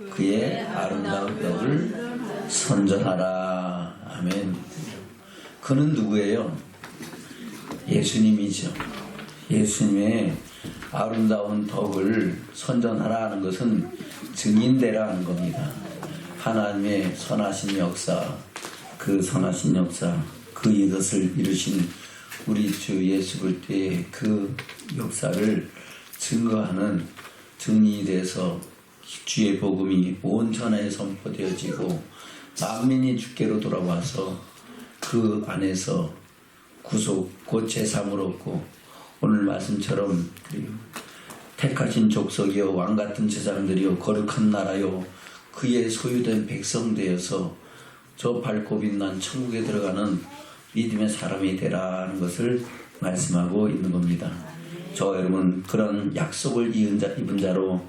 그의 아름다운 덕을 선전하라. 아멘. 그는 누구예요? 예수님이죠. 예수님의 아름다운 덕을 선전하라 하는 것은 증인되라 하는 겁니다. 하나님의 선하신 역사, 그 선하신 역사, 그 이것을 이루신 우리 주 예수 그리스도의 그 역사를 증거하는 증인이 돼서 주의 복음이 온 천하에 선포되어지고 만민이 주께로 돌아와서 그 안에서 구속 곧 제삼을 얻고 오늘 말씀처럼 택하신 족속이요 왕같은 제사장들이요 거룩한 나라요 그의 소유된 백성 되어서 저 밝고 빛난 천국에 들어가는 믿음의 사람이 되라는 것을 말씀하고 있는 겁니다. 저 여러분 그런 약속을 입은 자로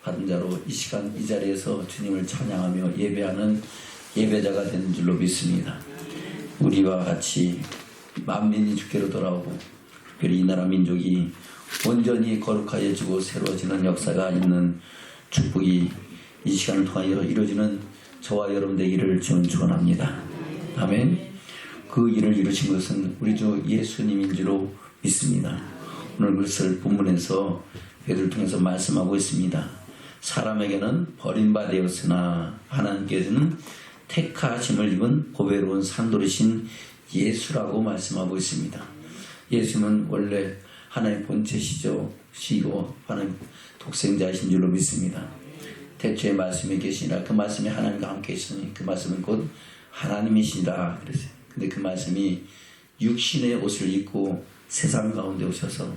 받은 자로 이 시간 이 자리에서 주님을 찬양하며 예배하는 예배자가 되는 줄로 믿습니다. 우리와 같이 만민이 주께로 돌아오고 특별히 이 나라 민족이 온전히 거룩하여지고 새로워지는 역사가 있는 축복이 이 시간을 통하여 이루어지는 저와 여러분 되기를 축원합니다. 아멘. 그 일을 이루신 것은 우리 주 예수님인 줄로 믿습니다. 오늘 그것을 본문에서 베드로를 통해서 말씀하고 있습니다. 사람에게는 버림받았으나 하나님께서는 택하심을 입은 보배로운 산돌이신 예수라고 말씀하고 있습니다. 예수는 원래 하나님의 본체시죠. 시고 하나님 독생자이신 줄로 믿습니다. 태초에 말씀이 계시니라 그 말씀이 하나님과 함께 있으니 그 말씀은 곧 하나님이시라 그랬어요. 근데 그 말씀이 육신의 옷을 입고 세상 가운데 오셔서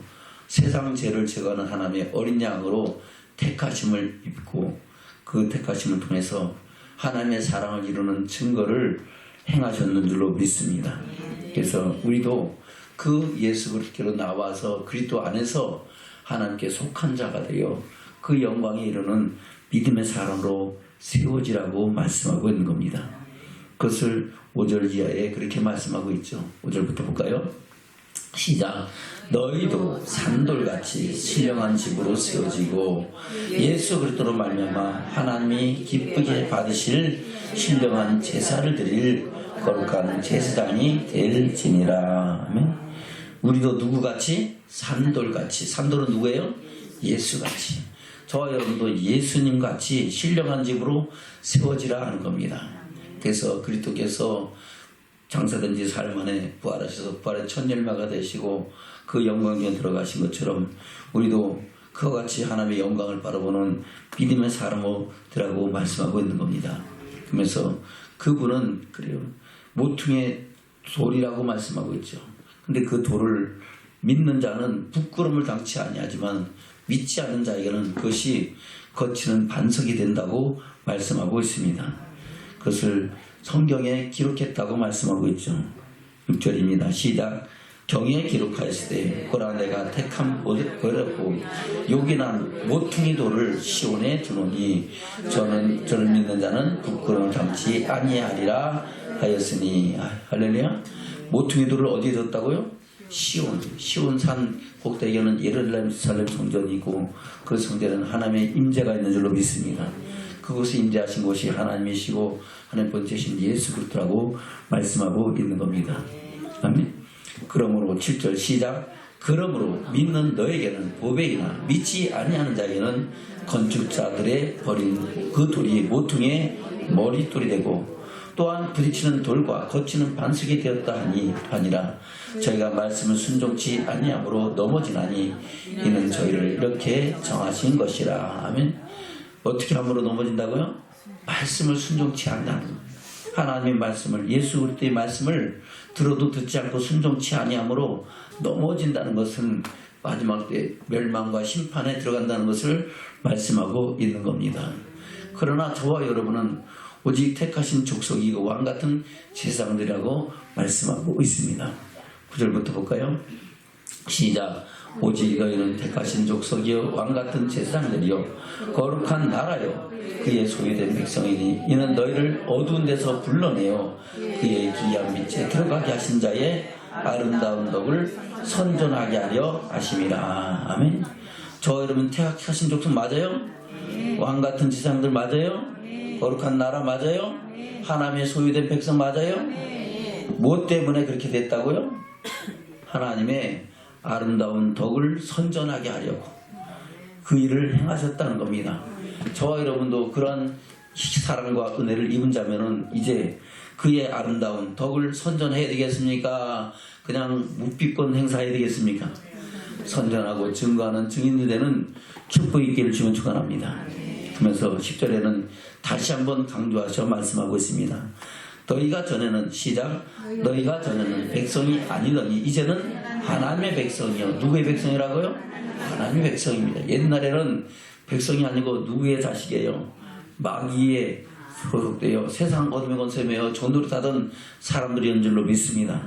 세상 죄를 제거하는 하나님의 어린 양으로 택하심을 입고 그 택하심을 통해서 하나님의 사랑을 이루는 증거를 행하셨는 줄로 믿습니다. 그래서 우리도 그 예수 그리스도로 나와서 그리스도 안에서 하나님께 속한 자가 되어 그 영광에 이르는 믿음의 사람으로 세워지라고 말씀하고 있는 겁니다. 그것을 5절 이하에 그렇게 말씀하고 있죠. 5절부터 볼까요? 시작. 너희도 산돌같이 신령한 집으로 세워지고 예수 그리스도로 말미암아 하나님이 기쁘게 받으실 신령한 제사를 드릴 거룩한 제사장이 될지니라. 아멘. 우리도 누구같이? 산돌같이. 산돌은 누구예요? 예수같이. 저와 여러분도 예수님같이 신령한 집으로 세워지라 하는 겁니다. 그래서 그리스도께서 장사된 지 사흘 만에 부활하셔서 부활의 첫 열매가 되시고 그 영광에 들어가신 것처럼 우리도 그와 같이 하나님의 영광을 바라보는 믿음의 사람으로 되라고 말씀하고 있는 겁니다. 그러면서 그분은 그래요. 모퉁이의 돌이라고 말씀하고 있죠. 근데 그 돌을 믿는 자는 부끄러움을 당치 아니하지만 믿지 않는 자에게는 그것이 거치는 반석이 된다고 말씀하고 있습니다. 그것을 성경에 기록했다고 말씀하고 있죠. 6절입니다. 시작. 경에 기록하였을 때 보라 내가 택한 버렸고 요긴한 모퉁이 돌을 시온에 두노니 저를 믿는 자는 부끄러움을 당치 아니하리라 하였으니. 할렐루야. 모퉁이 돌을 어디에 뒀다고요? 시온산 꼭대기에는 예루살렘 성전이고 그 성전에는 하나님의 임재가 있는 줄로 믿습니다. 그곳에 임재하신 곳이 하나님이시고 하나님 본체신 예수 그리스도라고 말씀하고 있는 겁니다. 아멘. 그러므로 7절 시작. 그러므로 믿는 너에게는 보배이나 믿지 아니하는 자에게는 건축자들의 버린 그 돌이 모퉁이의 머릿돌이 되고 또한 부딪히는 돌과 거치는 반석이 되었다 하니 아니라 저희가 말씀을 순종치 아니함으로 넘어지나니 이는 저희를 이렇게 정하신 것이라. 아멘. 어떻게 함으로 넘어진다고요? 말씀을 순종치 않는다는 거예요. 하나님의 말씀을 예수 그리스도의 말씀을 들어도 듣지 않고 순종치 아니함으로 넘어진다는 것은 마지막 때 멸망과 심판에 들어간다는 것을 말씀하고 있는 겁니다. 그러나 저와 여러분은 오직 택하신 족속이고 왕같은 제사장들이라고 말씀하고 있습니다. 9절부터 볼까요? 시작. 오직 너희는 택하신 족속이요 왕같은 제사장들이요 거룩한 나라요 그의 소유된 백성이니 이는 너희를 어두운 데서 불러내어 그의 기이한 빛에 들어가게 하신 자의 아름다운 덕을 선전하게 하려 하심이라. 아멘. 저 여러분 택하신 족속 맞아요? 왕같은 지상들 맞아요? 거룩한 나라 맞아요? 하나님의 소유된 백성 맞아요? 무엇 때문에 그렇게 됐다고요? 하나님의 아름다운 덕을 선전하게 하려고 그 일을 행하셨다는 겁니다. 저와 여러분도 그런 사랑과 은혜를 입은 자면은 이제 그의 아름다운 덕을 선전해야 되겠습니까? 그냥 묵비권 행사해야 되겠습니까? 선전하고 증거하는 증인이 되는 축복 있기를 주면 축원합니다. 그러면서 10절에는 다시 한번 강조하셔 말씀하고 있습니다. 너희가 전에는 시작 너희가 전에는 백성이 아니더니 이제는 하나님의 백성이요. 누구의 백성이라고요? 하나님의 백성입니다. 옛날에는 백성이 아니고 누구의 자식이에요? 마귀의 소속되어 세상 어둠의 권세며 종노릇하던 사람들이었는 줄로 믿습니다.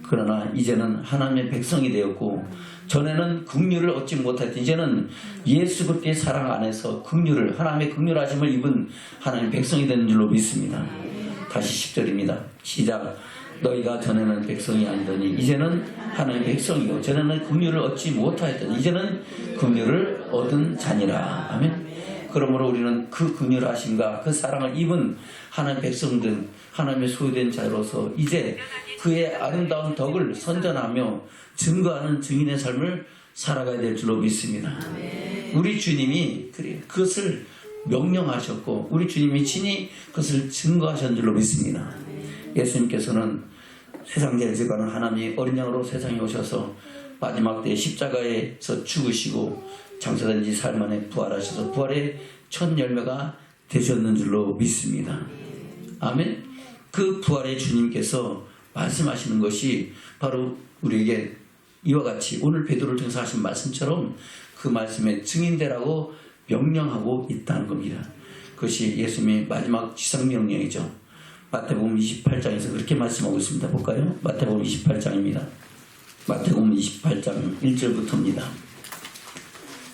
그러나 이제는 하나님의 백성이 되었고 전에는 긍휼을 얻지 못했던 이제는 예수 그리스도의 사랑 안에서 긍휼을 하나님의 긍휼하심을 입은 하나님의 백성이 되는 줄로 믿습니다. 다시 10절입니다. 시작 너희가 전에는 백성이 아니더니 이제는 하나님의 백성이요 전에는 긍휼을 얻지 못하였더니 이제는 긍휼을 얻은 자니라. 아멘. 그러므로 우리는 그 긍휼하심과 그 사랑을 입은 하나님의 백성들 하나님의 소유된 자로서 이제 그의 아름다운 덕을 선전하며 증거하는 증인의 삶을 살아가야 될 줄로 믿습니다. 우리 주님이 그것을 명령하셨고 우리 주님이 친히 그것을 증거하신 줄로 믿습니다. 예수님께서는 세상 죄를 지가는 하나님이 어린 양으로 세상에 오셔서 마지막 때 십자가에서 죽으시고 장사된 지 사흘 만에 부활하셔서 부활의 첫 열매가 되셨는 줄로 믿습니다. 아멘. 그 부활의 주님께서 말씀하시는 것이 바로 우리에게 이와 같이 오늘 베드로를 통해서 하신 말씀처럼 그 말씀의 증인되라고 명령하고 있다는 겁니다. 그것이 예수님의 마지막 지상명령이죠. 마태복음 28장에서 그렇게 말씀하고 있습니다. 볼까요? 마태복음 28장입니다. 마태복음 28장 1절부터입니다.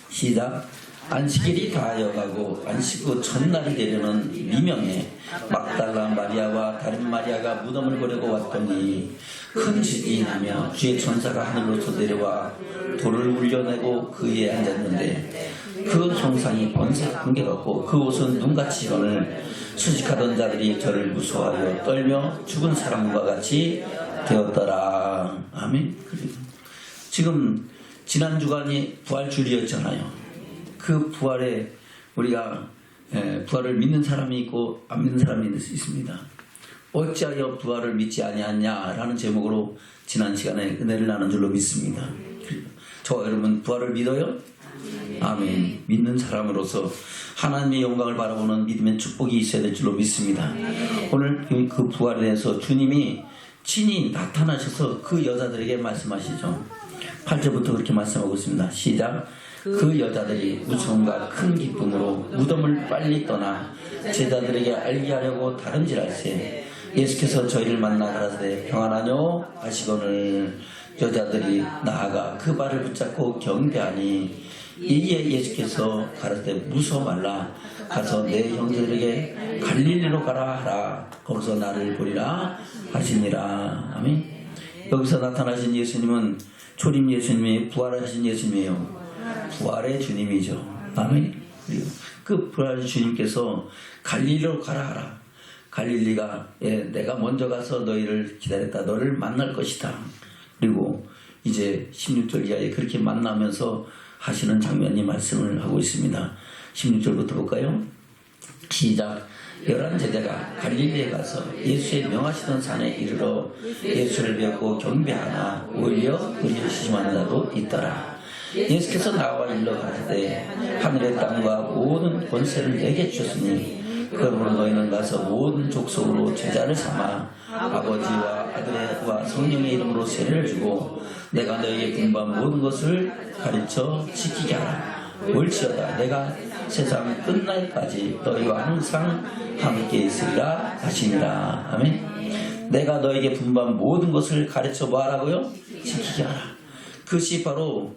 시작. 안식일이 다하여가고 안식 후 첫날이 되려는 미명에 막달라 마리아와 다른 마리아가 무덤을 보려고 왔더니 큰 지진이 나며 주의 천사가 하늘로서 내려와 돌을 울려내고 그 위에 앉았는데 그 형상이 번삭 한결같고 그 옷은 눈같이 번을 수직하던 자들이 저를 무서워하여 떨며 죽은 사람과 같이 되었더라. 아멘. 지금 지난 주간이 부활주일이었잖아요. 그 부활에 우리가 부활을 믿는 사람이 있고 안 믿는 사람이 있습니다. 어찌하여 부활을 믿지 아니하냐라는 제목으로 지난 시간에 은혜를 나눈 줄로 믿습니다. 저와 여러분 부활을 믿어요? 아멘. 믿는 사람으로서 하나님의 영광을 바라보는 믿음의 축복이 있어야 될 줄로 믿습니다. 오늘 그 부활에 대해서 주님이 친히 나타나셔서 그 여자들에게 말씀하시죠. 8절부터 그렇게 말씀하고 있습니다. 시작. 그 여자들이 무서움과 큰 기쁨으로 무덤을 빨리 떠나 제자들에게 알게 하려고 다름질할세 예수께서 저희를 만나 가라사대 평안하뇨 하시거늘 여자들이 나아가 그 발을 붙잡고 경배하니 이에 예수께서 가라사대 무서워 말라 가서 내 형제들에게 갈릴리로 가라 하라 거기서 나를 보리라 하시니라. 아멘. 여기서 나타나신 예수님은 초림 예수님이 부활하신 예수님이에요. 부활의 주님이죠. 아멘. 그 부활의 주님께서 갈릴리로 가라 하라. 갈릴리가 내가 먼저 가서 너희를 기다렸다. 너를 만날 것이다. 그리고 이제 16절 이하에 그렇게 만나면서 하시는 장면이 말씀을 하고 있습니다. 16절부터 볼까요? 시작. 11 제자가 갈릴리에 가서 예수의 명하시던 산에 이르러 예수를 뵙고 경배하나 오히려 의심하는 자도 있더라. 예수께서 나와 일러 가시되 하늘의 땅과 모든 권세를 내게 주셨으니 그러므로 너희는 가서 모든 족속으로 제자를 삼아 아버지와 아들과 성령의 이름으로 세례를 주고 내가 너희에게 분부한 모든 것을 가르쳐 지키게 하라. 올지어다 내가 세상 끝날까지 너희와 항상 함께 있으리라 하시니라. 아멘. 내가 너에게 분부한 모든 것을 가르쳐 뭐 하라고요? 지키게 하라. 그것이 바로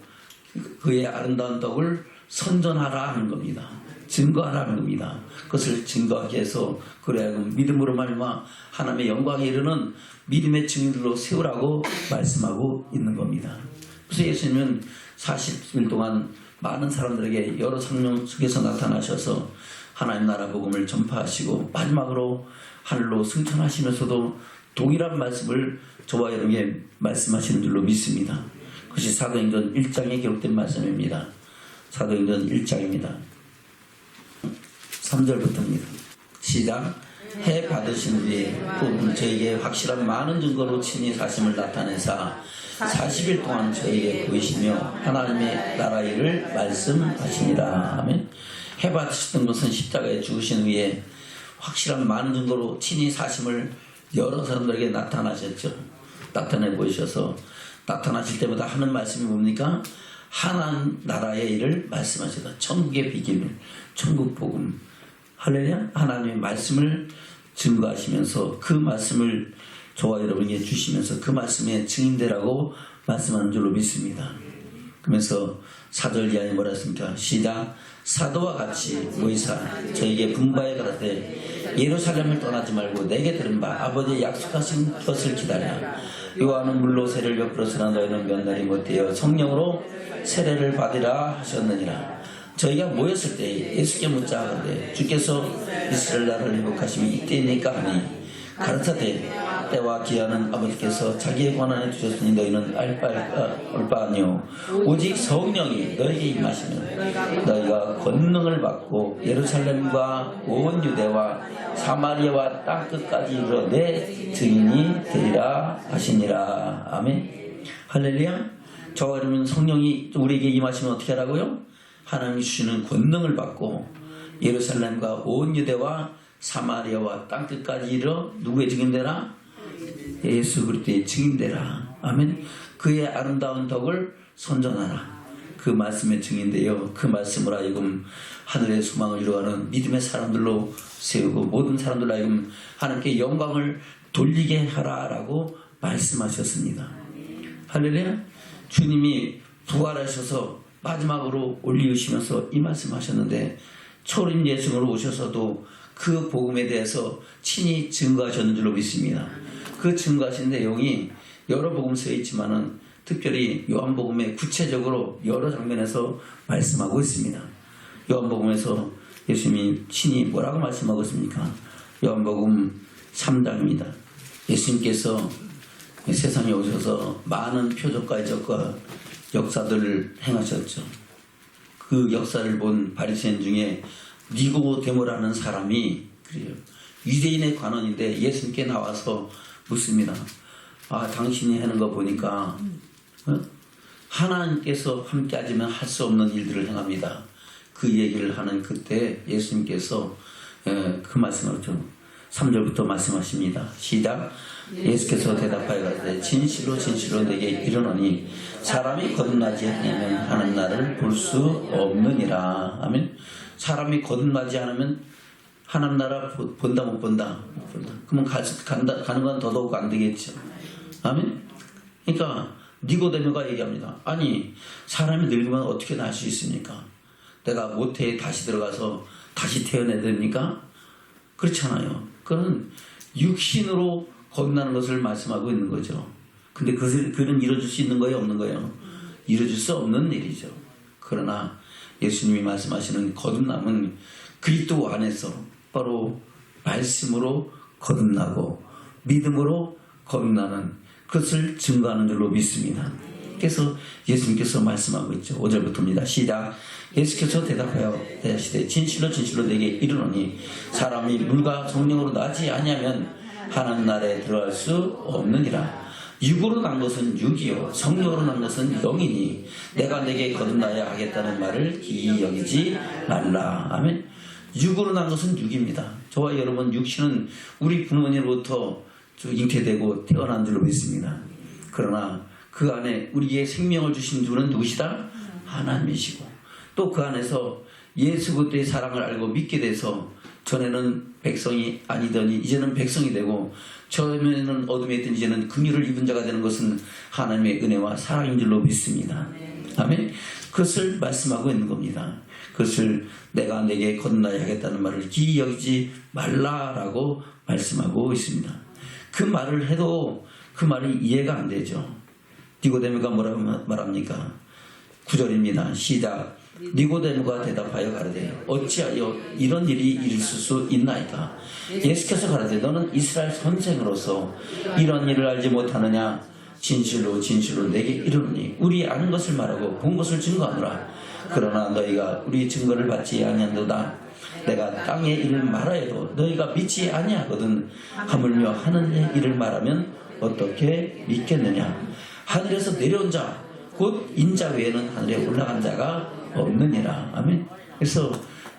그의 아름다운 덕을 선전하라 하는 겁니다. 증거하라는 겁니다. 그것을 증거하게 해서 그래야 믿음으로 말미암아 하나님의 영광에 이르는 믿음의 증인들로 세우라고 말씀하고 있는 겁니다. 그래서 예수님은 40일 동안 많은 사람들에게 여러 성령 속에서 나타나셔서 하나님 나라 복음을 전파하시고 마지막으로 하늘로 승천하시면서도 동일한 말씀을 저와 여러분에게 말씀하시는 줄로 믿습니다. 그것이 사도행전 1장에 기록된 말씀입니다. 사도행전 1장입니다. 3절부터입니다. 시작. 해 받으신 뒤에 또 저에게 확실한 많은 증거로 친히 사심을 나타내사 40일 동안 저에게 보이시며 하나님의 나라 일을 말씀하시니라. 아멘. 해 받으셨던 것은 십자가에 죽으신 후에 확실한 많은 증거로 친히 사심을 여러 사람들에게 나타나셨죠. 나타내 보이셔서 나타나실 때마다 하는 말씀이 뭡니까? 하나님 나라의 일을 말씀하시다. 천국의 비밀, 천국 복음. 할렐루야. 하나님의 말씀을 증거하시면서 그 말씀을 저와 여러분에게 주시면서 그 말씀의 증인되라고 말씀하는 줄로 믿습니다. 그러면서 4절 이하에 뭐라 했습니까? 시작. 사도와 같이 모이사 저에게 분바에 가라되 예루살렘을 떠나지 말고 내게 들은 바 아버지의 약속하신 것을 기다려. 요한은 물로 세례를 베풀었으나 너희는 몇 날이 못되어 성령으로 세례를 받으라 하셨느니라. 저희가 모였을 때 예수께 묻자 하건대 주께서 이스라엘 나라를 회복하심이 이때니까 하니 가르치되 때와 기한은 아버지께서 자기의 권한에 두셨으니 너희는 알 바 아니요 오직 성령이 너희에게 임하시면 너희가 권능을 받고 예루살렘과 온 유대와 사마리아와 땅끝까지 이르러 내 증인이 되리라 하시니라. 아멘. 할렐루야. 저와 여러분 성령이 우리에게 임하시면 어떻게 하라고요? 하나님이 주시는 권능을 받고 예루살렘과 온 유대와 사마리아와 땅끝까지 이르러 누구의 증인되라? 예수 그리스도의 증인되라. 아멘. 그의 아름다운 덕을 선전하라. 그 말씀의 증인되어 그 말씀을 하여금 하늘의 소망을 이루어가는 믿음의 사람들로 세우고 모든 사람들로 하여금 하나님께 영광을 돌리게 하라라고 말씀하셨습니다. 할렐루야. 주님이 부활하셔서 마지막으로 올리우시면서 이 말씀하셨는데 초림 예수로 오셔서도 그 복음에 대해서 친히 증거하셨는 줄로 믿습니다. 그 증거하신 내용이 여러 복음서에 있지만은 특별히 요한복음에 구체적으로 여러 장면에서 말씀하고 있습니다. 요한복음에서 예수님이 친히 뭐라고 말씀하고 있습니까? 요한복음 3장입니다. 예수님께서 세상에 오셔서 많은 표적과 이적과 역사들을 행하셨죠. 그 역사를 본 바리새인 중에 니고데모라는 사람이 그래요. 유대인의 관원인데 예수님께 나와서 묻습니다. 아, 당신이 하는 거 보니까 하나님께서 함께 하시면 할 수 없는 일들을 행합니다. 그 얘기를 하는 그때 예수님께서 그 말씀을 좀 3절부터 말씀하십니다. 시작. 예수께서 대답하여 가로되 진실로 진실로 내게 이르노니 사람이 거듭나지 않으면 하나님 나라를 볼 수 없느니라. 아멘. 사람이 거듭나지 않으면 하나님 나라 본다 못 본다? 못 본다. 그러면 가는 건 더더욱 안 되겠죠. 아멘. 그러니까 니고데모가 얘기합니다. 아니 사람이 늙으면 어떻게 날 수 있습니까? 내가 모태에 다시 들어가서 다시 태어나야 됩니까? 그렇잖아요. 그건 육신으로 거듭나는 것을 말씀하고 있는 거죠. 근데 그는 이루어질 수 있는 거예요? 없는 거예요? 이루어질 수 없는 일이죠. 그러나 예수님이 말씀하시는 거듭남은 그리스도 안에서 바로 말씀으로 거듭나고 믿음으로 거듭나는 그것을 증거하는 줄로 믿습니다. 그래서 예수님께서 말씀하고 있죠. 5절부터입니다. 시작. 예수께서 대답하여 대하시되 진실로 진실로 내게 이르노니 사람이 물과 성령으로 나지 아니하면 하나님 나라에 들어갈 수 없느니라. 육으로 난 것은 육이요 성령으로 난 것은 영이니 내가 내게 거듭나야 하겠다는 말을 기이 여기지 말라. 아멘. 육으로 난 것은 육입니다. 저와 여러분 육신은 우리 부모님으로부터 잉태되고 태어난 줄로 믿습니다. 그러나 그 안에 우리에게 생명을 주신 분은 누구시다? 하나님이시고 또 그 안에서 예수 그리스도의 사랑을 알고 믿게 돼서 전에는 백성이 아니더니 이제는 백성이 되고 처음에는 어둠에 있던 이제는 긍휼을 입은 자가 되는 것은 하나님의 은혜와 사랑인 줄로 믿습니다. 아멘. 그것을 말씀하고 있는 겁니다. 그것을 내가 내게 거듭나야 하겠다는 말을 기이 여기지 말라라고 말씀하고 있습니다. 그 말을 해도 그 말이 이해가 안 되죠. 니고데모가 뭐라고 말합니까? 9절입니다. 시작. 니고데모가 대답하여 가로되 어찌하여 이런 일이 있을 수 있나이까. 예수께서 가로되 너는 이스라엘 선생으로서 이런 일을 알지 못하느냐. 진실로 진실로 내게 이르노니 우리 아는 것을 말하고 본 것을 증거하노라. 그러나 너희가 우리 증거를 받지 아니한도다. 내가 땅의 일을 말하여도 너희가 믿지 아니하거든. 하물며 하늘의 일을 말하면 어떻게 믿겠느냐. 하늘에서 내려온 자 곧 인자 외에는 하늘에 올라간 자가 없느니라. 아멘. 그래서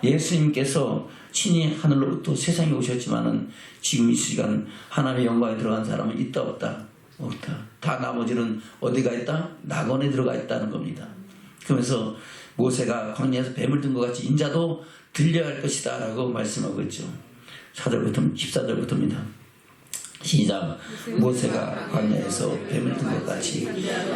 예수님께서 친히 하늘로부터 세상에 오셨지만은 지금 이 시간 하나님의 영광에 들어간 사람은 있다 없다? 없다. 다 나머지는 어디가 있다? 낙원에 들어가 있다는 겁니다. 그러면서 모세가 광야에서 뱀을 든 것 같이 인자도 들려야 할 것이다 라고 말씀하고 있죠. 4절부터 14절부터입니다. 시작. 모세가 광야에서 뱀을 든 것 같이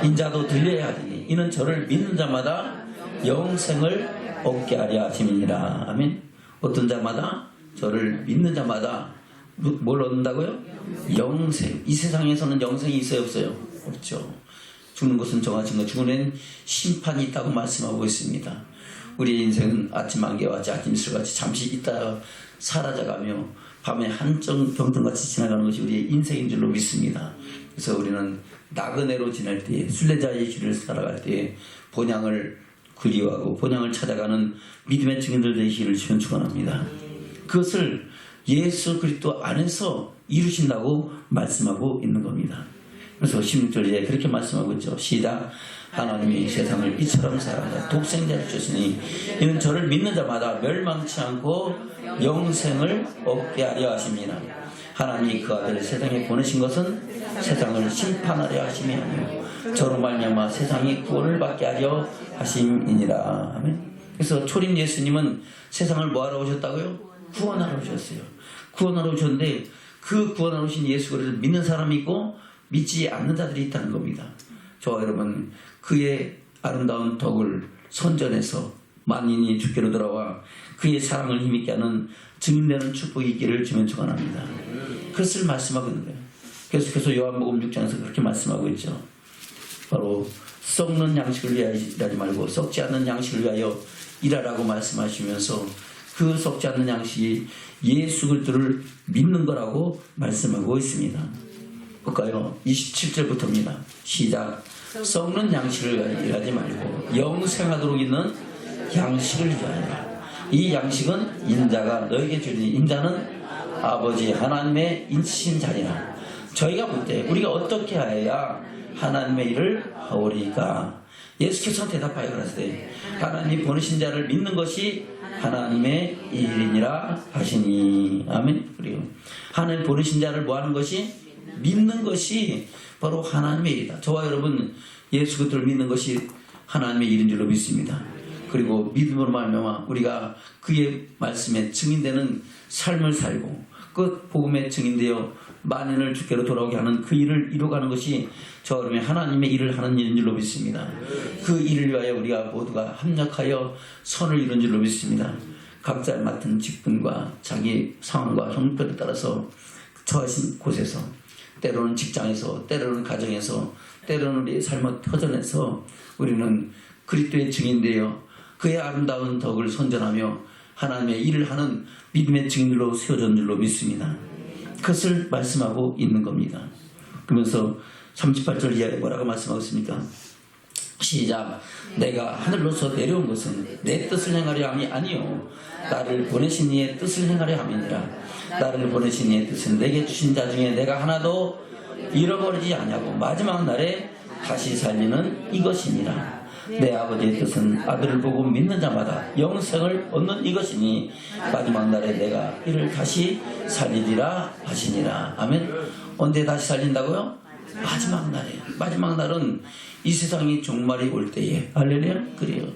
인자도 들려야 하리니 이는 저를 믿는 자마다 영생을 얻게 하려 하심이니라. 아멘. 어떤 자마다? 저를 믿는 자마다 뭘 얻는다고요? 영생. 이 세상에서는 영생이 있어요 없어요? 없죠. 죽는 것은 정하신 것, 죽은 후에는 심판이 있다고 말씀하고 있습니다. 우리의 인생은 아침 안개와 아침 이슬같이 잠시 있다가 사라져가며 밤에 한정 병든같이 지나가는 것이 우리의 인생인 줄로 믿습니다. 그래서 우리는 나그네로 지낼 때에, 순례자의 길을 살아갈 때에 본향을 그리워하고 본향을 찾아가는 믿음의 증인들 되시기를 주님 축원합니다. 그것을 예수 그리스도 안에서 이루신다고 말씀하고 있는 겁니다. 그래서 16절에 그렇게 말씀하고 있죠. 시작. 하나님이 세상을 이처럼 사랑하사 독생자를 주셨으니 이는 저를 믿는 자마다 멸망치 않고 영생을 얻게 하려 하십니다. 하나님이 그 아들을 세상에 보내신 것은 세상을 심판하려 하심이 아니요 저로 말미암아 세상이 구원을 받게 하려 하심이니라. 아멘. 그래서 초림 예수님은 세상을 뭐하러 오셨다고요? 구원하러 오셨어요. 구원하러 오셨는데 그 구원하러 오신 예수 그리스도를 믿는 사람이 있고 믿지 않는 자들이 있다는 겁니다. 저와 여러분 그의 아름다운 덕을 선전해서 만인이 주께로 돌아와 그의 사랑을 힘있게 하는 증인되는 축복이 있기를 주면 축원합니다. 그것을 말씀하고 있는 거예요. 계속해서 요한복음 6장에서 그렇게 말씀하고 있죠. 바로 썩는 양식을 위하여 일하지 말고 썩지 않는 양식을 위하여 일하라고 말씀하시면서 그 썩지 않는 양식이 예수 그리스도를 믿는 거라고 말씀하고 있습니다. 볼까요? 27절부터입니다. 시작. 썩는 양식을 위하여 일하지 말고 영생하도록 있는 양식을 위하여. 이 양식은 인자가 너에게 주니 인자는 아버지 하나님의 인치신 자리라. 저희가 볼 때 우리가 어떻게 하여야 하나님의 일을 하오리까? 예수께서 대답하여 가라사대 하나님 보내신 자를 믿는 것이 하나님의 일이니라 하시니. 아멘. 그리고 하나님 보내신 자를 뭐 하는 것이? 믿는 것이 바로 하나님의 일이다. 저와 여러분 예수 그리스도를 믿는 것이 하나님의 일인 줄로 믿습니다. 그리고 믿음으로 말미암아 우리가 그의 말씀에 증인되는 삶을 살고 그 복음에 증인되어 만인을 주께로 돌아오게 하는 그 일을 이루어가는 것이 저와 여러분의 하나님의 일을 하는 일인 줄로 믿습니다. 그 일을 위하여 우리가 모두가 합력하여 선을 이룬 줄로 믿습니다. 각자 맡은 직분과 자기 상황과 형편에 따라서 처하신 곳에서 때로는 직장에서 때로는 가정에서 때로는 우리의 삶의 터전에서 우리는 그리스도의 증인되어 그의 아름다운 덕을 선전하며 하나님의 일을 하는 믿음의 증인으로 세워진 줄로 믿습니다. 그것을 말씀하고 있는 겁니다. 그러면서 38절 이하에 뭐라고 말씀하고 있습니까? 시작. 내가 하늘로서 내려온 것은 내 뜻을 행하려 함이 아니요 나를 보내신 이의 뜻을 행하려 함이니라. 나를 보내신 이의 뜻은 내게 주신 자 중에 내가 하나도 잃어버리지 아니하고 마지막 날에 다시 살리는 이것이니라. 내 아버지의 뜻은 아들을 보고 믿는 자마다 영생을 얻는 이것이니 마지막 날에 내가 이를 다시 살리리라 하시니라. 아멘. 언제 다시 살린다고요? 마지막 날에. 마지막 날은 이 세상이 종말이 올 때에. 할렐루야. 그래요.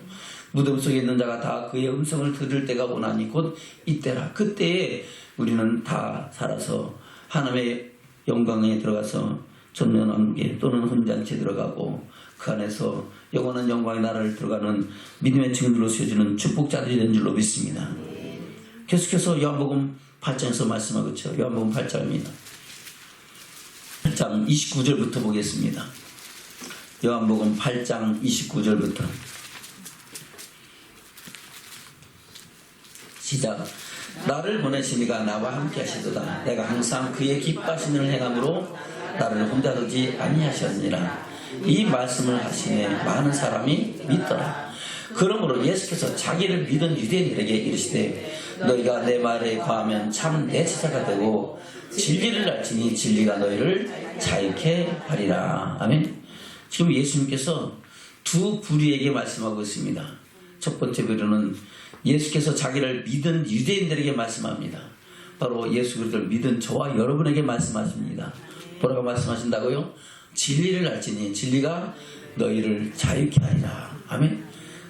무덤 속에 있는 자가 다 그의 음성을 들을 때가 오나니 곧 이때라. 그때에 우리는 다 살아서 하나님의 영광에 들어가서 전면왕국에 또는 혼잔치에 들어가고 그 안에서 영원한 영광의 나라를 들어가는 믿음의 증인으로 세워지는 축복자들이 된 줄로 믿습니다. 계속해서 요한복음 8장에서 말씀하고 있죠. 요한복음 8장입니다. 8장 29절부터 보겠습니다. 요한복음 8장 29절부터 시작. 나를 보내신 이가 나와 함께 하시도다. 내가 항상 그의 기뻐하시는 일을 행함으로 나를 혼자 두지 아니하셨느니라. 이 말씀을 하시매 많은 사람이 믿더라. 그러므로 예수께서 자기를 믿은 유대인들에게 이르시되 너희가 내 말에 거하면 참 내 제자가 되고 진리를 알지니 진리가 너희를 자유케 하리라. 아멘. 지금 예수님께서 두 부류에게 말씀하고 있습니다. 첫 번째 부류는 예수께서 자기를 믿은 유대인들에게 말씀합니다. 바로 예수 그리스도를 믿은 저와 여러분에게 말씀하십니다. 뭐라고 말씀하신다고요? 진리를 알지니 진리가 너희를 자유케 하리라. 아멘.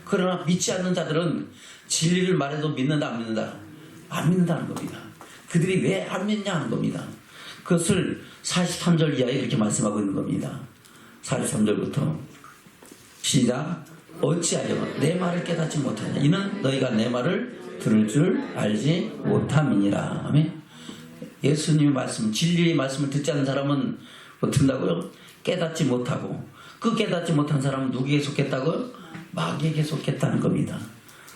그러나 믿지 않는 자들은 진리를 말해도 믿는다 안 믿는다? 안 믿는다는 겁니다. 그들이 왜 안 믿냐 하는 겁니다. 그것을 43절 이하에 이렇게 말씀하고 있는 겁니다. 43절부터 시작. 어찌하여 내 말을 깨닫지 못하냐. 이는 너희가 내 말을 들을 줄 알지 못함이니라. 아멘. 예수님의 말씀, 진리의 말씀을 듣지 않는 사람은 뭐 듣는다고요? 깨닫지 못하고, 그 깨닫지 못한 사람은 누구에게 속했다고요? 마귀에게 속했다는 겁니다.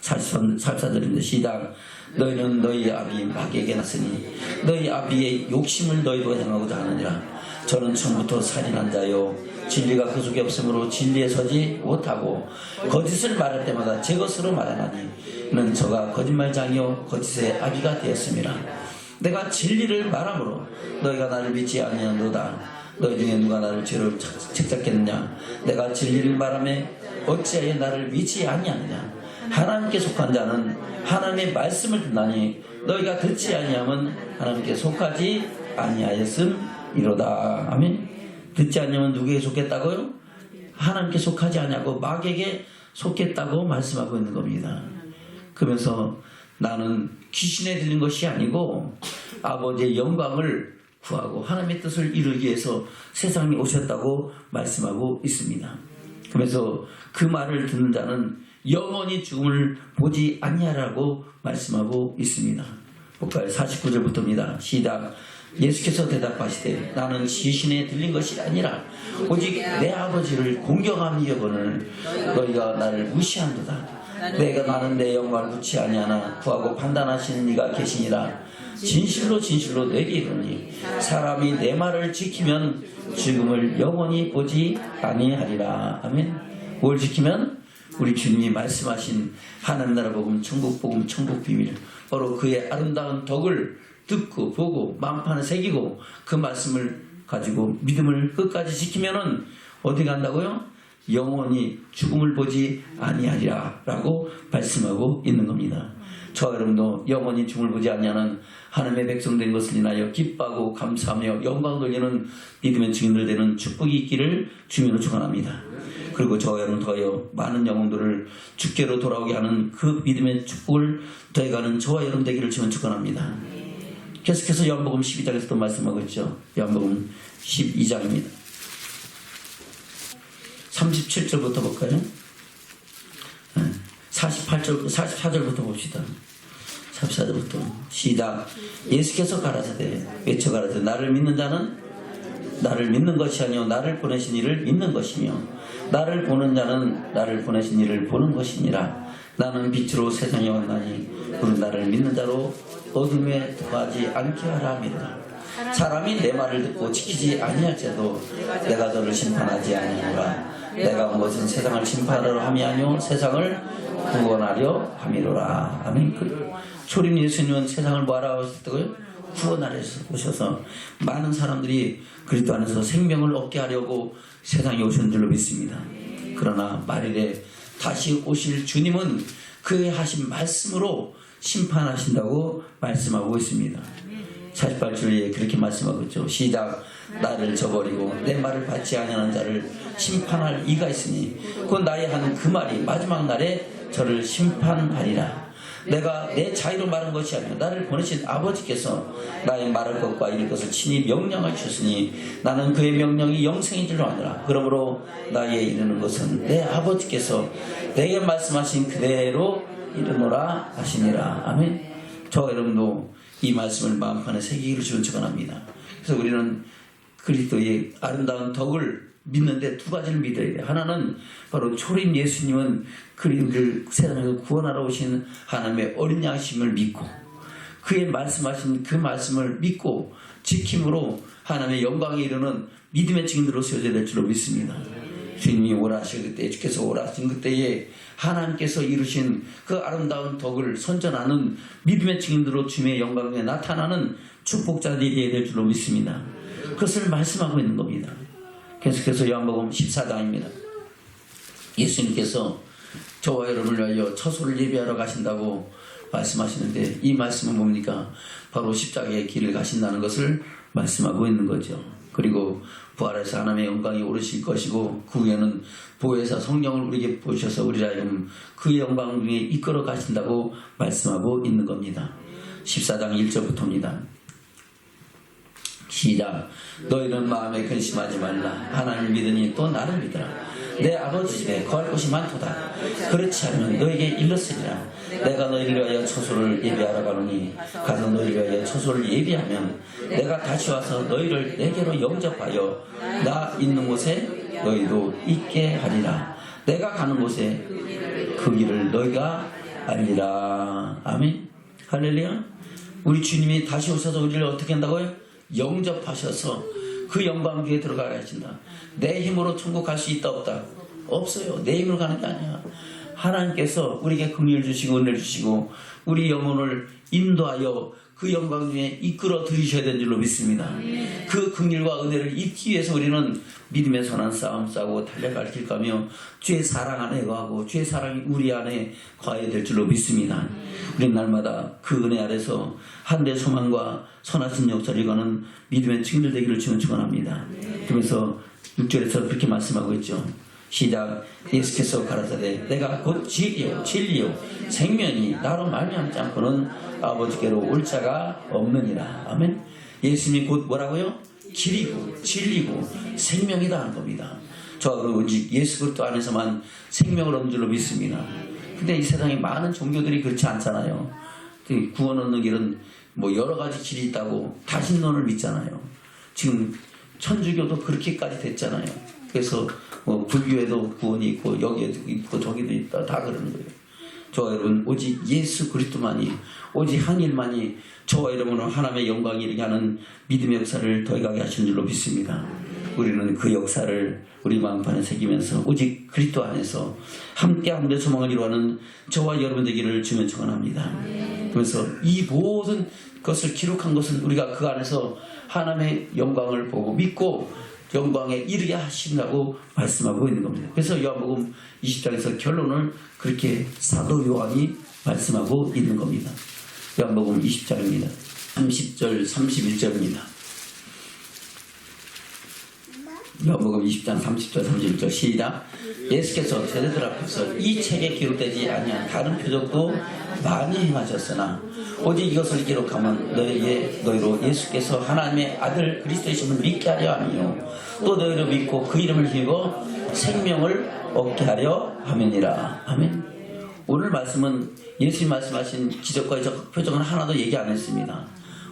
44절인데 시작. 너희는 너희 아비 마귀에게 났으니 너희 아비의 욕심을 너희로 행하고자 하느니라. 저는 처음부터 살인한 자요 진리가 그 속에 없으므로 진리에 서지 못하고 거짓을 말할 때마다 제 것으로 말하나니 이는 저가 거짓말장이요 거짓의 아비가 되었습니다. 내가 진리를 말하므로 너희가 나를 믿지 아니하노다. 너희 중에 누가 나를 죄로 책잡겠느냐. 내가 진리를 말하며 어찌하여 나를 믿지 아니하느냐. 하나님께 속한 자는 하나님의 말씀을 듣나니 너희가 듣지 아니하면 하나님께 속하지 아니하였음이로다. 아멘. 듣지 아니하면 누구에게 속했다고요? 하나님께 속하지 아니하고 마귀에게 속했다고 말씀하고 있는 겁니다. 그러면서 나는 귀신에 들린 것이 아니고 아버지의 영광을 구하고 하나님의 뜻을 이루기 위해서 세상에 오셨다고 말씀하고 있습니다. 그러면서 그 말을 듣는 자는 영원히 죽음을 보지 아니하라고 말씀하고 있습니다. 볼까요? 49절부터입니다. 시작. 예수께서 대답하시되 나는 귀신에 들린 것이 아니라 오직 내 아버지를 공경함 여거늘 너희가 나를 무시한도다. 나는 내 영광을 구치 아니하나 구하고 판단하시는 이가 계시니라. 진실로 진실로 내게 이르노니 사람이 내 말을 지키면 죽음을 영원히 보지 아니하리라. 아멘. 뭘 지키면? 우리 주님이 말씀하신 하나님 나라 복음, 천국 복음, 천국 비밀, 바로 그의 아름다운 덕을 듣고 보고 마음판에 새기고 그 말씀을 가지고 믿음을 끝까지 지키면은 어디 간다고요? 영원히 죽음을 보지 아니하리라 라고 말씀하고 있는 겁니다. 저와 여러분도 영원히 죽음을 보지 아니하는 하나님의 백성된 것을 인하여 기뻐하고 감사하며 영광 돌리는 믿음의 증인들 되는 축복이 있기를 주님으로 축원합니다. 그리고 저와 여러분 더하여 많은 영혼들을 주께로 돌아오게 하는 그 믿음의 축복을 더해가는 저와 여러분 되기를 주님 축원합니다. 계속해서 요한복음 12장에서 또 말씀하고 있죠. 요한복음 12장입니다. 37절부터 볼까요? 44절부터 봅시다. 44절부터 시작. 예수께서 가라사대 외쳐 가라사대 나를 믿는 자는 나를 믿는 것이 아니요 나를 보내신 이를 믿는 것이며 나를 보는 자는 나를 보내신 이를 보는 것이니라. 나는 빛으로 세상에 왔나니 그는 나를 믿는 자로 어둠에 거하지 않게 하라 함이라. 사람이 내 말을 듣고 지키지 아니할지라도 내가 저를 심판하지 아니하노라. 내가 온 것은 세상을 심판하려 함이 아니요 세상을 구원하려 함이로라. 아멘. 초림 예수님은 세상을 뭐하러 오셨다고요? 구원하려 오셔서 많은 사람들이 그리스도 안에서 생명을 얻게 하려고 세상에 오신 줄로 믿습니다. 그러나 말일에 다시 오실 주님은 그의 하신 말씀으로 심판하신다고 말씀하고 있습니다. 48절에 그렇게 말씀하고 있죠. 시작. 나를 저버리고 내 말을 받지 아니하는 자를 심판할 이가 있으니 곧 나의 하는 그 말이 마지막 날에 저를 심판하리라. 내가 내 자유로 말한 것이 아니라 나를 보내신 아버지께서 나의 말할 것과 이를 것을 친히 명령하여 주셨으니 나는 그의 명령이 영생인 줄로 아노라. 그러므로 나의 이르는 것은 내 아버지께서 내게 말씀하신 그대로 이르노라 하시니라. 아멘. 저와 여러분도 이 말씀을 마음판에 새기기를 주는 축원합니다. 그래서 우리는 그리스도의 아름다운 덕을 믿는데 두 가지를 믿어야 돼. 하나는 바로 초림 예수님은 그리스도를 세상에서 구원하러 오신 하나님의 어린 양심을 믿고 그의 말씀하신 그 말씀을 믿고 지킴으로 하나님의 영광에 이르는 믿음의 증인으로 세워져야 될 줄로 믿습니다. 주님이 오라하실 그때, 주께서 오라하신 그때에 하나님께서 이루신 그 아름다운 덕을 선전하는 믿음의 증인으로 주님의 영광에 나타나는 축복자들이 되어야 될 줄로 믿습니다. 그것을 말씀하고 있는 겁니다. 계속해서 요한복음 14장입니다. 예수님께서 저와 여러분을 위하여 처소를 예비하러 가신다고 말씀하시는데 이 말씀은 뭡니까? 바로 십자가의 길을 가신다는 것을 말씀하고 있는 거죠. 그리고 부활해서 하나님의 영광이 오르실 것이고 그 후에는 보혜사 성령을 우리에게 보셔서 우리를 하여금 그 영광 중에 이끌어 가신다고 말씀하고 있는 겁니다. 14장 1절부터입니다. 시작. 너희는 마음에 근심하지 말라. 하나님을 믿으니 또 나를 믿으라. 내 아버지 집에 거할 곳이 많도다. 그렇지 않으면 너에게 일렀으리라. 내가 너희를 위하여 처소를 예비하러 가노니 가서 너희를 위하여 처소를 예비하면 내가 다시 와서 너희를 내게로 영접하여 나 있는 곳에 너희도 있게 하리라. 내가 가는 곳에 그 길을 너희가 알리라. 아멘. 할렐루야. 우리 주님이 다시 오셔서 우리를 어떻게 한다고요? 영접하셔서 그 영광 뒤에 들어가야 하신다. 내 힘으로 천국 갈 수 있다 없다? 없어요. 내 힘으로 가는 게 아니야. 하나님께서 우리에게 긍휼을 주시고 은혜를 주시고 우리 영혼을 인도하여 그 영광 중에 이끌어 들이셔야 되는 줄로 믿습니다. 그 긍휼과 은혜를 잊기 위해서 우리는 믿음의 선한 싸움 싸고 달려갈 길 가며 주의 사랑 안에 거하고 주의 사랑이 우리 안에 거해야 될 줄로 믿습니다. 우리는 날마다 그 은혜 아래서 한대 소망과 선하신 역사를 이거는 믿음의 증인들 되기를 주는 축원합니다. 그러면서 6절에서 그렇게 말씀하고 있죠. 시작. 예수께서 가라사대 내가 곧 진리요 생명이 나로 말미암지 않고는 아버지께로 올 자가 없느니라. 아멘. 예수님이 곧 뭐라고요? 길이고 진리고 생명이다 하는 겁니다. 저와 오직 예수 그리스도 안에서만 생명을 얻는 줄로 믿습니다. 근데 이 세상에 많은 종교들이 그렇지 않잖아요. 구원 얻는 길은 뭐 여러 가지 길이 있다고 다신론을 믿잖아요. 지금 천주교도 그렇게까지 됐잖아요. 그래서 뭐 불교에도 구원이 있고 여기에도 있고 저기도 있다 다 그러는 거예요. 저와 여러분 오직 예수 그리스도만이 오직 한 일만이 저와 여러분은 하나님의 영광이 이르게 하는 믿음의 역사를 더하게 하시는 줄로 믿습니다. 우리는 그 역사를 우리 마음판에 새기면서 오직 그리스도 안에서 함께 함께 소망을 이루어가는 저와 여러분 되기를 주면 축원합니다. 그래서 이 모든 것을 기록한 것은 우리가 그 안에서 하나님의 영광을 보고 믿고 영광에 이르게 하신다고 말씀하고 있는 겁니다. 그래서 요한복음 20장에서 결론을 그렇게 사도 요한이 말씀하고 있는 겁니다. 요한복음 20장입니다. 30절 31절입니다. 요한복음 20장 30절 31절 시작. 예수께서 제자들 앞에서 이 책에 기록되지 아니한 다른 표적도 많이 행하셨으나 오직 이것을 기록하면 너희로 예수께서 하나님의 아들 그리스도이심을 믿게 하려 함이요 또 너희를 믿고 그 이름을 힘입어 생명을 얻게 하려 함이니라. 아멘. 오늘 말씀은 예수님 말씀하신 기적과 표적은 하나도 얘기 안 했습니다.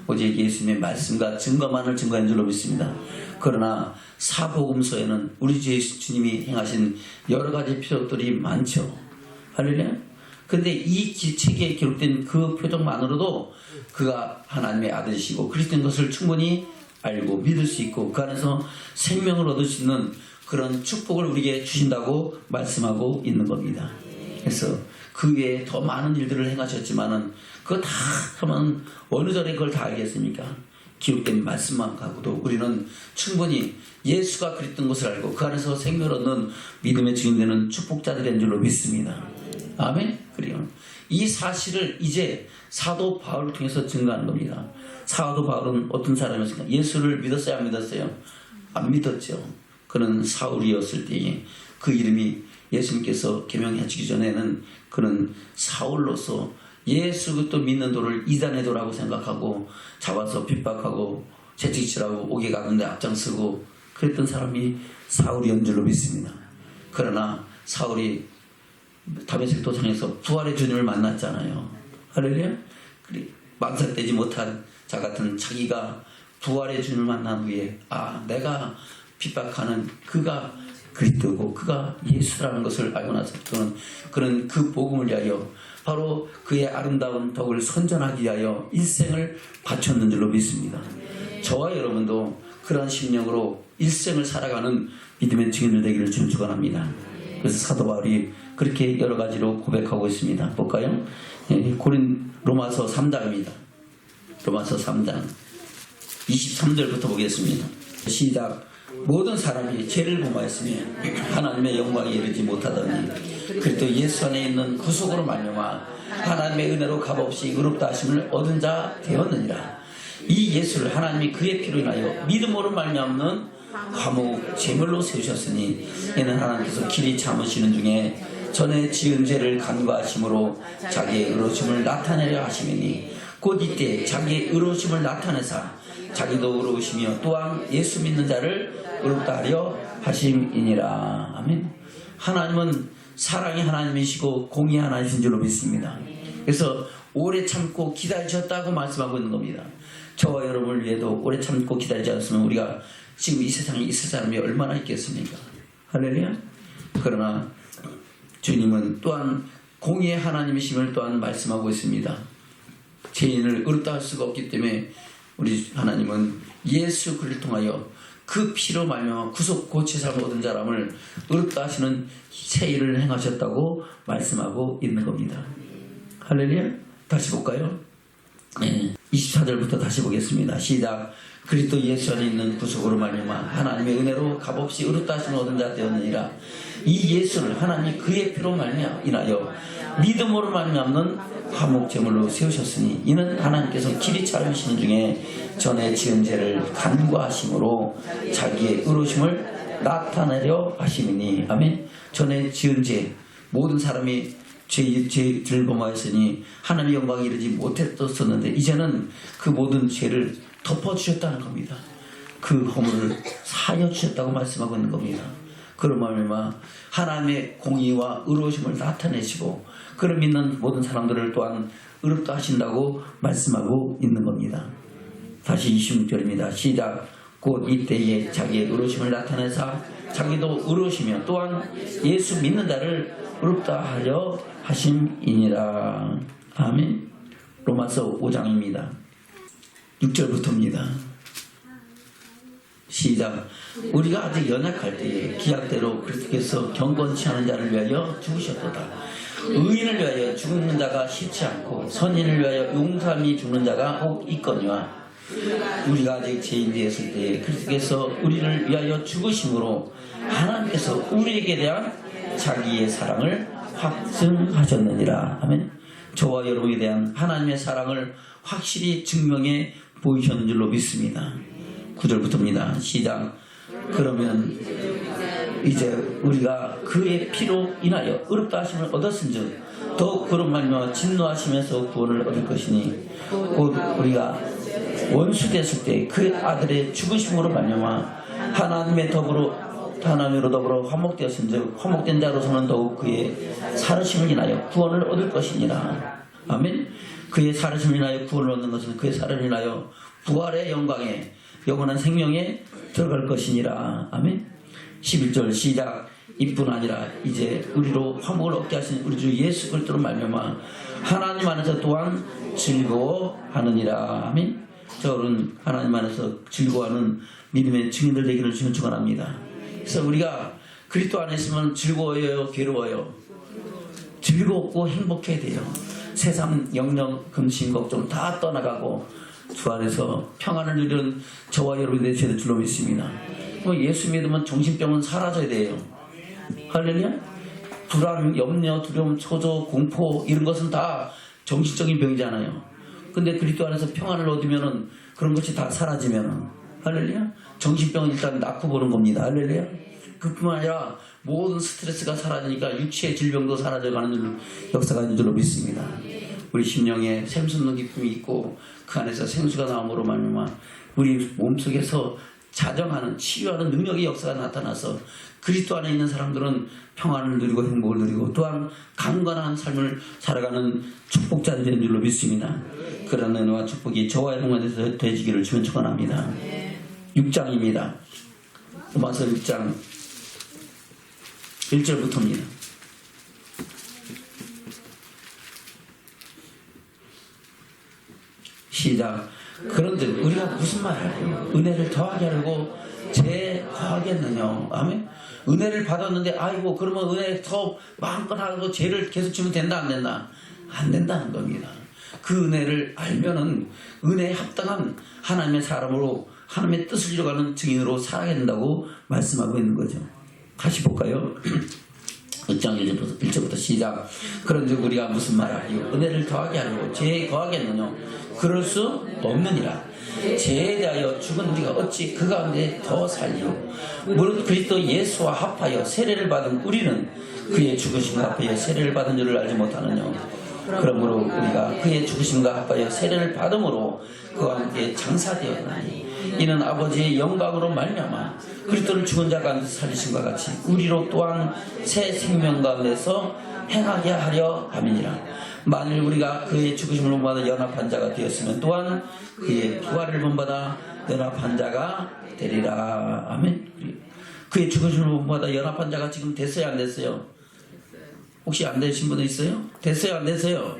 오직 예수님의 말씀과 증거만을 증거한 줄로 믿습니다. 그러나 사복음서에는 우리 주 예수님이 행하신 여러 가지 표적들이 많죠. 할렐루야. 그런데 이 책에 기록된 그 표적만으로도 그가 하나님의 아들이시고 그리스도인 것을 충분히 알고 믿을 수 있고 그 안에서 생명을 얻을 수 있는 그런 축복을 우리에게 주신다고 말씀하고 있는 겁니다. 그래서 그 외에 더 많은 일들을 행하셨지만은 그거 다 하면 어느 절에 그걸 다 알겠습니까? 기록된 말씀만 갖고도 우리는 충분히 예수가 그랬던 것을 알고 그 안에서 생명을 얻는 믿음의 증인되는 축복자들인 줄로 믿습니다. 아멘. 그래요. 이 사실을 이제 사도 바울을 통해서 증거하는 겁니다. 사도 바울은 어떤 사람이었습니까? 예수를 믿었어요? 안 믿었어요? 안 믿었죠. 그는 사울이었을 때에 그 이름이 예수님께서 계명해 주기 전에는 그는 사울로서 예수 그리스도 믿는 도를 이단의 도라고 생각하고 잡아서 핍박하고 채찍질하고 옥에 가는데 앞장서고 그랬던 사람이 사울이었는 줄로 믿습니다. 그러나 사울이 다메섹 도상에서 부활의 주님을 만났잖아요. 할렐루야. 망설되지 못한 자 같은 자기가 부활의 주님을 만난 후에 내가 핍박하는 그가 그리스도고 그가 예수라는 것을 알고 나서부터는 그는 그 복음을 위하여 바로 그의 아름다운 덕을 선전하기 위하여 일생을 바쳤는 줄로 믿습니다. 저와 여러분도 그러한 심령으로 일생을 살아가는 믿음의 증인들 되기를 주님 축원합니다. 그래서 사도 바울이 그렇게 여러 가지로 고백하고 있습니다. 볼까요? 로마서 3장입니다. 로마서 3장 23절부터 보겠습니다. 시작. 모든 사람이 죄를 범하였으며 하나님의 영광에 이르지 못하더니 그리스도 예수 안에 있는 구속으로 말미암아 하나님의 은혜로 값없이 의롭다 하심을 얻은 자 되었느니라. 이 예수를 하나님이 그의 피로 인하여 믿음으로 말미암는 화목 제물로 세우셨으니 이는 하나님께서 길이 참으시는 중에 전에 지은 죄를 간과하심으로 자기의 의로우심을 나타내려 하심이니 곧 이때 자기의 의로우심을 나타내사 자기도 의로우시며 또한 예수 믿는 자를 의롭다 하려 하심이니라. 아멘. 하나님은 사랑의 하나님이시고 공의의 하나님이신 줄로 믿습니다. 그래서 오래 참고 기다리셨다고 말씀하고 있는 겁니다. 저와 여러분을 위해도 오래 참고 기다리지 않았으면 우리가 지금 이 세상에 있을 사람이 얼마나 있겠습니까? 할렐루야. 그러나 주님은 또한 공의의 하나님이심을 또한 말씀하고 있습니다. 죄인을 의롭다 할 수가 없기 때문에 우리 하나님은 예수 그리스도를 통하여 그 피로 말미암아 구속 고치사를 얻은 사람을 의롭다 하시는 새 일을 행하셨다고 말씀하고 있는 겁니다. 할렐루야. 다시 볼까요? 24절부터 다시 보겠습니다. 시작. 그리스도 예수 안에 있는 구속으로 말미암아 하나님의 은혜로 값없이 의롭다 하심을 얻은 자 되었느니라. 이 예수를 하나님이 그의 피로 말미암아 믿음으로 말미암는 화목 제물로 세우셨으니 이는 하나님께서 길이 참으시는 중에 전에 지은 죄를 간과하심으로 자기의 의로우심을 나타내려 하심이니. 아멘. 전에 지은 죄 모든 사람이 죄를 범하였으니 하나님의 영광에 이르지 못했었는데 이제는 그 모든 죄를 덮어주셨다는 겁니다. 그 허물을 사여 주셨다고 말씀하고 있는 겁니다. 그런 말미암아 하나님의 공의와 의로우심을 나타내시고 그를 믿는 모든 사람들을 또한 의롭다 하신다고 말씀하고 있는 겁니다. 다시 26절입니다. 시작. 곧 이때에 자기의 의로우심을 나타내사 자기도 의로우시며 또한 예수 믿는 자를 의롭다 하려 하심이니라. 아멘. 로마서 5장입니다. 6절부터입니다. 시작. 우리가 아직 연약할 때에 기약대로 그리스도께서 경건치 않은 자를 위하여 죽으셨도다. 의인을 위하여 죽는 자가 쉽지 않고 선인을 위하여 용감히 죽는 자가 혹 있거니와 우리가 아직 죄인 되었을 때에 그리스도께서 우리를 위하여 죽으심으로 하나님께서 우리에게 대한 자기의 사랑을 확증하셨느니라. 아멘. 저와 여러분에 대한 하나님의 사랑을 확실히 증명해 보이셨는 줄로 믿습니다. 9절부터입니다. 시작. 그러면 이제 우리가 그의 피로 인하여 의롭다 하심을 얻었은즉 더욱 그런 말미암아 진노하시면서 구원을 얻을 것이니 곧 우리가 원수 됐을 때 그 아들의 죽으심으로 말미암아 하나님으로 더불어 화목되었은즉 화목된 자로서는 더욱 그의 살으심을 인하여 구원을 얻을 것이니라. 아멘. 그의 살으심을 인하여 구원을 얻는 것은 그의 살음을 인하여 부활의 영광에 영원한 생명에 들어갈 것이니라. 아멘. 11절 시작. 이뿐 아니라 이제 우리로 화목을 얻게 하신 우리 주 예수 그리스도로 말미암아 하나님 안에서 또한 즐거워하느니라. 아멘. 저는 하나님 안에서 즐거워하는 믿음의 증인들 되기를 주님 축원합니다. 그래서 우리가 그리스도 안에 있으면 즐거워요, 괴로워요? 즐겁고 행복해야 돼요. 세상 영영 근심 걱정 다 떠나가고 주 안에서 평안을 누리는 저와 여러분이 되시는 줄로 믿습니다. 예수 믿으면 정신병은 사라져야 돼요. 할렐루야. 불안, 염려, 두려움, 초조, 공포 이런 것은 다 정신적인 병이잖아요. 근데 그리스도 안에서 평안을 얻으면은 그런 것이 다 사라지면은 할렐루야. 정신병은 일단 낳고 보는 겁니다. 할렐루야. 그뿐만 아니라 모든 스트레스가 사라지니까 육체의 질병도 사라져가는 역사가 있는 줄로 믿습니다. 우리 심령에 샘솟는 기쁨이 있고 그 안에서 생수가 나옴으로 말미암아 우리 몸속에서 자정하는 치유하는 능력의 역사가 나타나서 그리스도 안에 있는 사람들은 평안을 누리고 행복을 누리고 또한 강건한 삶을 살아가는 축복자들이 된 줄로 믿습니다. 그런 은혜와 축복이 저와 여러분에서 되시기를 주님 축원합니다. 6장입니다. 로마서 1장 1절부터입니다. 시작. 그런데 우리가 무슨 말을 하려? 은혜를 더하게 하려고 제거하겠느냐? 아멘. 은혜를 받았는데 아이고 그러면 은혜 더 마음껏 하고 죄를 계속 지면 된다 안 된다? 안 된다는 겁니다. 그 은혜를 알면은 은혜에 합당한 하나님의 사람으로 하나님의 뜻을 이루어가는 증인으로 살아야 된다고 말씀하고 있는 거죠. 다시 볼까요? 1장 1절부터 시작. 그런즉 우리가 무슨 말하리요? 은혜를 더하게 하려고 죄에 거하겠느냐? 그럴 수 없느니라. 죄에 대하여 죽은 우리가 어찌 그 가운데 더 살리요? 무릇 그리스도 예수와 합하여 세례를 받은 우리는 그의 죽으심과 합하여 세례를 받은 줄을 알지 못하느냐? 그러므로 우리가 그의 죽으심과 합하여 세례를 받음으로 그와 함께 장사되었나니 이는 아버지의 영광으로 말미암아 그리스도를 죽은 자 가운데서 살리심과 같이 우리로 또한 새 생명 가운데서 행하게 하려 함이니라. 만일 우리가 그의 죽으심을 본받아 연합한 자가 되었으면 또한 그의 부활을 본받아 연합한 자가 되리라. 아멘. 그의 죽으심을 본받아 연합한 자가 지금 됐어요 안 됐어요? 혹시 안 되신 분은 있어요? 됐어요 안 됐어요?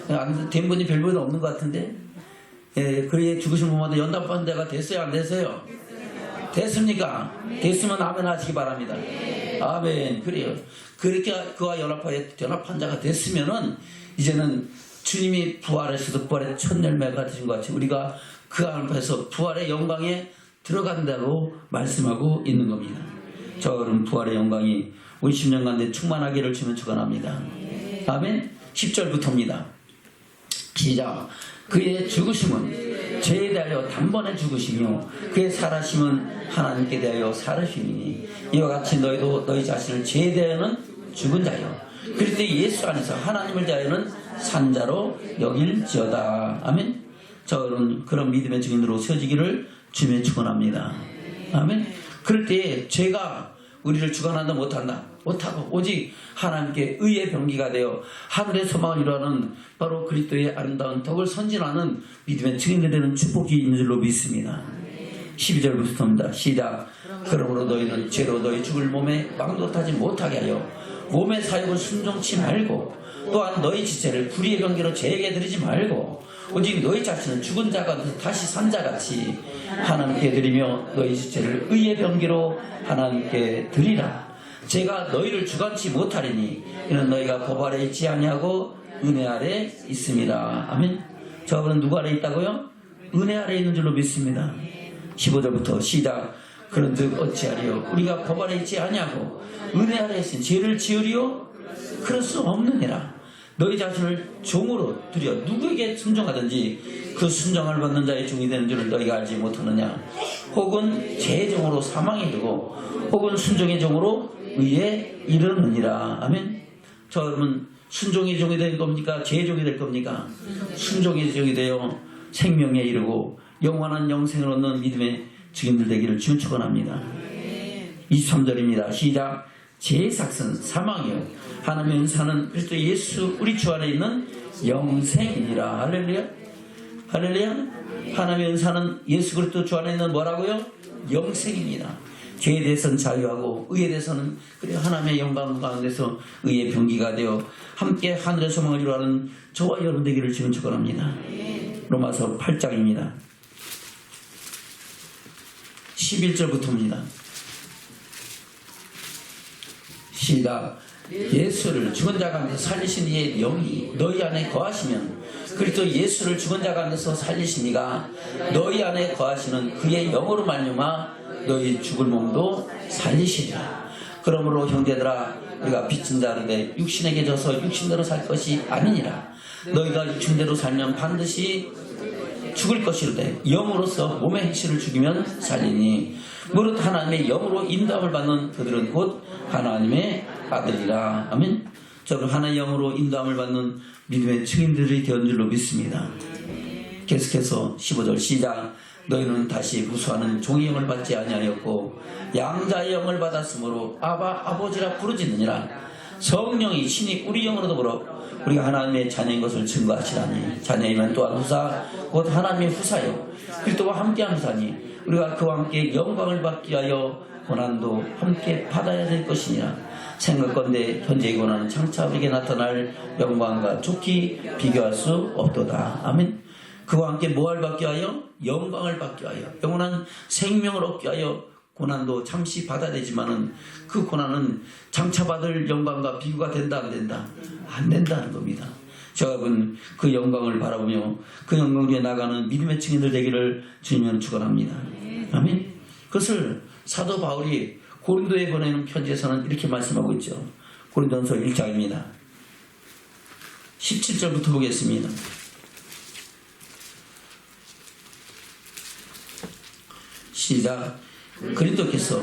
안 된 분이 별분 없는 것 같은데. 예, 그의 죽으신 분마다 연답한 자가 됐어요 안 됐어요? 됐습니까? 됐으면 아멘 하시기 바랍니다. 아멘. 그래요. 그렇게 그와 연합한 자가 됐으면은 이제는 주님이 부활했어도 부활의 첫 열매가 되신 것 같이 우리가 그 앞에서 부활의 영광에 들어간다고 말씀하고 있는 겁니다. 저는 부활의 영광이 우리 10년 가운데 충만하기를 주면 축원합니다. 아멘. 10절부터입니다. 시작. 그의 죽으심은 죄에 대하여 단번에 죽으시며 그의 살아심은 하나님께 대하여 살으심이니 이와 같이 너희도 너희 자신을 죄에 대하여는 죽은 자요 그리스도 예수 안에서 하나님을 대하여는 산 자로 여길지어다. 아멘. 저는 그런 믿음의 증인으로 세워지기를 주며 축원합니다. 아멘. 그럴 때 죄가 우리를 주관한다 못하고 오직 하나님께 의의 병기가 되어 하늘의 소망을 이루어하는 바로 그리스도의 아름다운 덕을 선진하는 믿음의 증인이 되는 축복이 있는 줄로 믿습니다. 12절부터입니다. 시작. 그러므로 너희는 죄로 너희 죽을 몸에 망도하지 못하게 하여 몸의 사욕을 순종치 말고 또한 너희 지체를 불의의 병기로 죄에게 드리지 말고 오직 너희 자신은 죽은 자가 다시 산 자같이 하나님께 드리며 너희 지체를 의의 병기로 하나님께 드리라. 제가 너희를 주관치 못하리니 이는 너희가 법 아래 있지 아니하고 은혜 아래 있습니다. 아멘. 저분은 누구 아래 있다고요? 은혜 아래 있는 줄로 믿습니다. 15절부터 시작. 그런즉 어찌하리요? 우리가 법 아래 있지 아니하고 은혜 아래 있으니 죄를 지으리요? 그럴 수 없느니라. 너희 자신을 종으로 드려 누구에게 순종하든지 그 순종을 받는 자의 종이 되는 줄을 너희가 알지 못하느냐? 혹은 죄의 종으로 사망에 이르고 혹은 순종의 종으로 의에 이르느니라. 아멘. 저 여러분 순종의 종이 될 겁니까? 죄의 종이 될 겁니까? 순종의 종이 되어 생명에 이르고 영원한 영생을 얻는 믿음의 증인들 되기를 주님 축원합니다. 23절입니다. 시작. 죄의 삭은 사망이요 하나님의 은사는 그리스도 예수 우리 주 안에 있는 영생이니라. 할렐루야. 할렐루야. 하나님의 은사는 예수 그리스도 주 안에 있는 뭐라고요? 영생입니다. 죄에 대해서는 자유하고 의에 대해서는 그래 하나님의 영광 가운데서 의의 병기가 되어 함께 하늘의 소망을 이루어가는 저와 여러분 되기를 지금 축원합니다. 로마서 8장입니다. 11절부터입니다. 시작. 예수를 죽은 자 가운데서 살리신 이의 영이 너희 안에 거하시면 그리스도 예수를 죽은 자 가운데서 살리신 이가 너희 안에 거하시는 그의 영으로 말미암아 너희 죽을 몸도 살리시리라. 그러므로 형제들아 우리가 빚진 자들에게 육신에게 져서 육신대로 살 것이 아니니라. 너희가 육신대로 살면 반드시 죽을 것이로되 영으로서 몸의 행실을 죽이면 살리니 무릇 하나님의 영으로 인도함을 받는 그들은 곧 하나님의 아들이라. 아멘. 저는 하나의 영으로 인도함을 받는 믿음의 증인들이 되었는 줄로 믿습니다. 계속해서 15절 시작. 너희는 다시 무수하는 종의 영을 받지 아니하였고 양자의 영을 받았으므로 아바 아버지라 부르짖느니라. 성령이 신이 우리 영으로 더불어 우리가 하나님의 자녀인 것을 증거하시라니. 자녀이면 또한 후사 곧 하나님의 후사요 그리스도와 함께한 후사니 우리가 그와 함께 영광을 받기 위하여 고난도 함께 받아야 될 것이니라. 생각건대 현재의 고난은 장차 우리에게 나타날 영광과 좋게 비교할 수 없도다. 아멘. 그와 함께 뭐를 받기 위하여? 영광을 받기 위하여, 영원한 생명을 얻기 위하여 고난도 잠시 받아야 되지만은 그 고난은 장차 받을 영광과 비교가 된다 안 된다? 안 된다는 겁니다. 여러분, 그 영광을 바라보며 그 영광 위에 나가는 믿음의 증인들 되기를 주님은 축원합니다. 아멘. 그것을 사도 바울이 고린도에 보내는 편지에서는 이렇게 말씀하고 있죠. 고린도전서 1장입니다. 17절부터 보겠습니다. 시작. 그리스도께서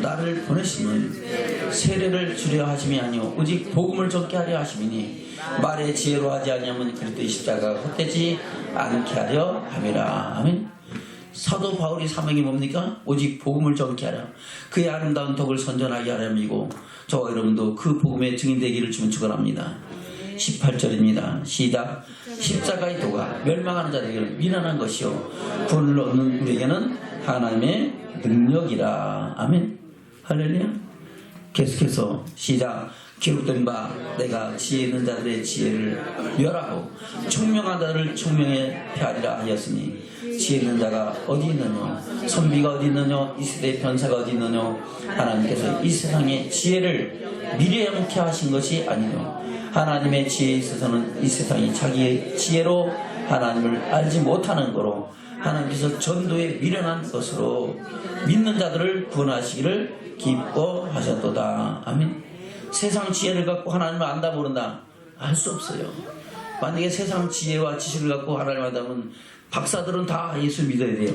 나를 보내시면 세례를 주려 하심이 아니요 오직 복음을 전케 하려 하심이니 말의 지혜로 하지 아니하면 그리스도의 십자가가 헛되지 않게 하려 함이라. 아멘. 사도 바울의 사명이 뭡니까? 오직 복음을 전케 하라. 그의 아름다운 덕을 선전하게 하려이고 저와 여러분도 그 복음의 증인되기를 주문 축원합니다. 18절입니다. 시작. 십자가의 도가 멸망하는 자들에게는 미련한 것이요 구원을 얻는 우리에게는 하나님의 능력이라. 아멘. 할렐루야. 계속해서 시작. 기록된 바 내가 지혜 있는 자들의 지혜를 멸하고 총명한 자들을 총명에 폐하리라 하였으니 지혜 있는 자가 어디 있느냐, 선비가 어디 있느냐, 이 세대의 변사가 어디 있느냐. 하나님께서 이 세상의 지혜를 미래에 묵게 하신 것이 아니요 하나님의 지혜에 있어서는 이 세상이 자기의 지혜로 하나님을 알지 못하는 거로 하나님께서 전도에 미련한 것으로 믿는 자들을 구원하시기를 기뻐하셨도다. 아멘. 세상 지혜를 갖고 하나님을 안다 모른다? 알 수 없어요. 만약에 세상 지혜와 지식을 갖고 하나님을 안다면 박사들은 다 예수 믿어야 돼요.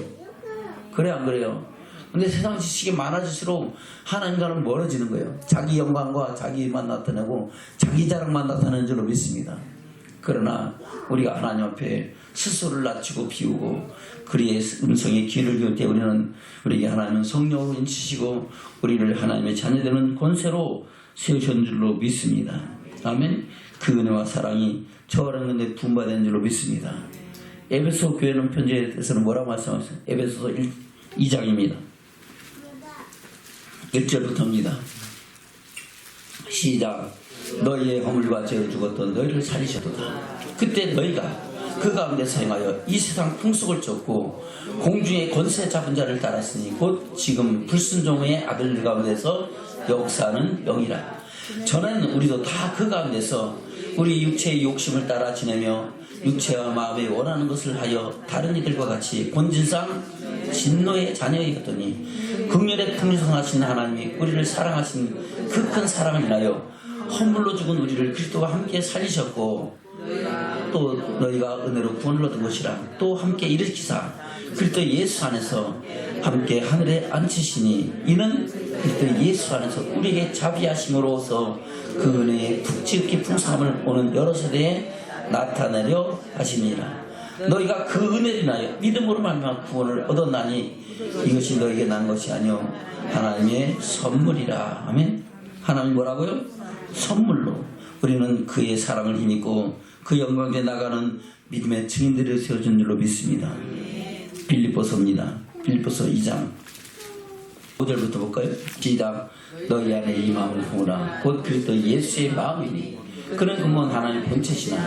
그래 안 그래요? 근데 세상 지식이 많아질수록 하나님과는 멀어지는 거예요. 자기 영광과 자기만 나타내고 자기 자랑만 나타내는 줄로 믿습니다. 그러나 우리가 하나님 앞에 스스로를 낮추고 비우고 그리의 음성에 귀를 기울 때 우리는 우리에게 하나님은 성령으로 인치시고 우리를 하나님의 자녀되는 권세로 세우신 줄로 믿습니다. 아멘. 그 은혜와 사랑이 저와는 은혜 부음받은 줄로 믿습니다. 에베소 교회는 편지에 대해서는 뭐라고 말씀하셨어요? 에베소서 2장입니다. 1절부터입니다. 시작. 너희의 허물과 죄로 죽었던 너희를 살리셨도다. 그때 너희가 그 가운데서 행하여 이 세상 풍속을 쫓고 공중의 권세 잡은 자를 따랐으니 곧 지금 불순종의 아들 가운데서 역사하는 영이라. 전에는 우리도 다 그 가운데서 우리 육체의 욕심을 따라 지내며 육체와 마음에 원하는 것을 하여 다른 이들과 같이 본질상 진노의 자녀이었더니 긍휼에 풍성하신 하나님이 우리를 사랑하신 그 큰 사랑을 인하여 허물로 죽은 우리를 그리스도와 함께 살리셨고 또 너희가 은혜로 구원을 얻은 것이라 또 함께 일으키사 그리스도 예수 안에서 함께 하늘에 앉히시니 이는 그리스도 예수 안에서 우리에게 자비하심으로써 그 은혜의 푹지게 풍성함을 오는 여러 세대에 나타내려 하심이라. 너희가 그 은혜를 인하여 믿음으로 말미암아 구원을 얻었나니 이것이 너희에게 난 것이 아니요 하나님의 선물이라. 아멘. 하나님 뭐라고요? 선물로 우리는 그의 사랑을 힘입고 그 영광에 나가는 믿음의 증인들을 세워준 줄로 믿습니다. 빌립보서입니다. 빌립보서 2장 5절부터 볼까요? 시작. 너희 안에 이 마음을 품으라. 곧 그리스도 예수의 마음이니 그는 근본 하나님 본체시나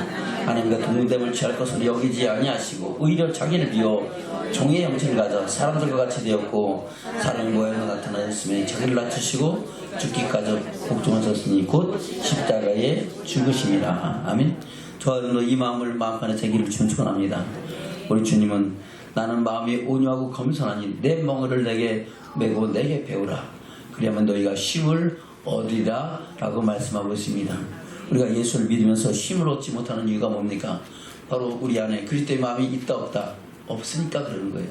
하나님과 동등됨을 취할 것을 여기지 아니하시고 오히려 자기를 비워 종의 형체를 가져 사람들과 같이 되었고 사람의 모양으로 나타나셨으며 자기를 낮추시고 죽기까지 복종하셨으니 곧 십자가에 죽으심이라. 아멘. 저와도 이 마음을 마음판에 새기를 축원합니다. 우리 주님은 나는 마음이 온유하고 겸손하니 내 멍에를 내게 메고 내게 배우라. 그리하면 너희가 쉼을 얻으리라 라고 말씀하고 있습니다. 우리가 예수를 믿으면서 쉼을 얻지 못하는 이유가 뭡니까? 바로 우리 안에 그리스도의 마음이 있다 없다? 없으니까 그러는 거예요.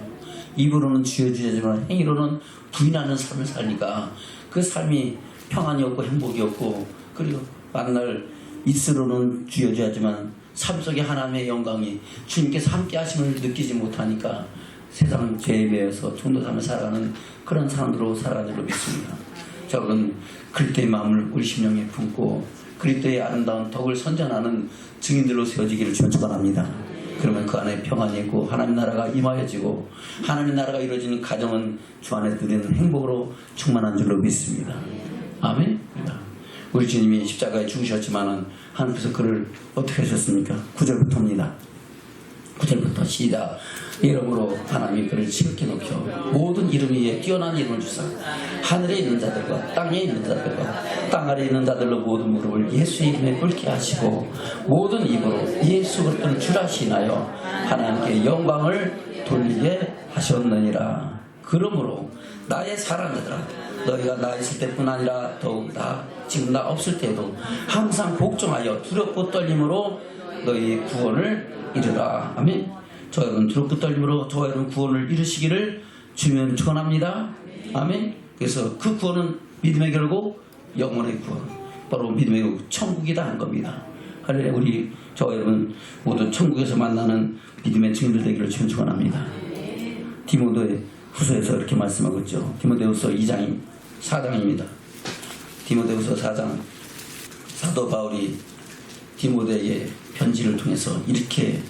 입으로는 주여 주여지만 행위로는 부인하는 삶을 사니까 그 삶이 평안이 없고 행복이 없고 그리고 만날 입술로는 주여 주여지만 삶 속에 하나님의 영광이 주님께서 함께 하심을 느끼지 못하니까 세상 죄에 매여서 종도 삶을 살아가는 그런 사람들로 살아가는 줄로 믿습니다. 자, 그럼 그리스도의 마음을 우리 심령에 품고 그리스도의 아름다운 덕을 선전하는 증인들로 세워지기를 축원합니다. 그러면 그 안에 평안이 있고 하나님 나라가 임하여지고 하나님 나라가 이루어지는 가정은 주 안에 누리는 행복으로 충만한 줄로 믿습니다. 아멘. 우리 주님이 십자가에 죽으셨지만은 하나님께서 그를 어떻게 하셨습니까? 9절부터입니다. 9절부터 시작. 이름으로 하나님이 그를 지극히 높여 모든 이름 위에 뛰어난 이름을 주사 하늘에 있는 자들과 땅에 있는 자들과 땅 아래에 있는 자들로 모든 무릎을 예수의 이름에 꿇게 하시고 모든 입으로 예수 그리스도를 주라 시인하여 하나님께 영광을 돌리게 하셨느니라. 그러므로 나의 사랑하더라 너희가 나 있을 때뿐 아니라 더욱 나 지금 나 없을 때도 항상 복종하여 두렵고 떨림으로 너희 구원을 이루라. 아멘. 저 여러분 두렵고 떨림으로 저 여러분 구원을 이루시기를 주면 축원합니다. 아멘. 그래서 그 구원은 믿음의 결국 영혼의 구원, 바로 믿음의 결국 천국이다 하는 겁니다. 할렐루야. 우리 저 여러분 모두 천국에서 만나는 믿음의 증인들 되기를 주면 축원합니다. 디모데 후서에서 이렇게 말씀하고 있죠. 디모데후서 2장 4장입니다. 디모데후서 4장 사도 바울이 디모데에게 편지를 통해서 이렇게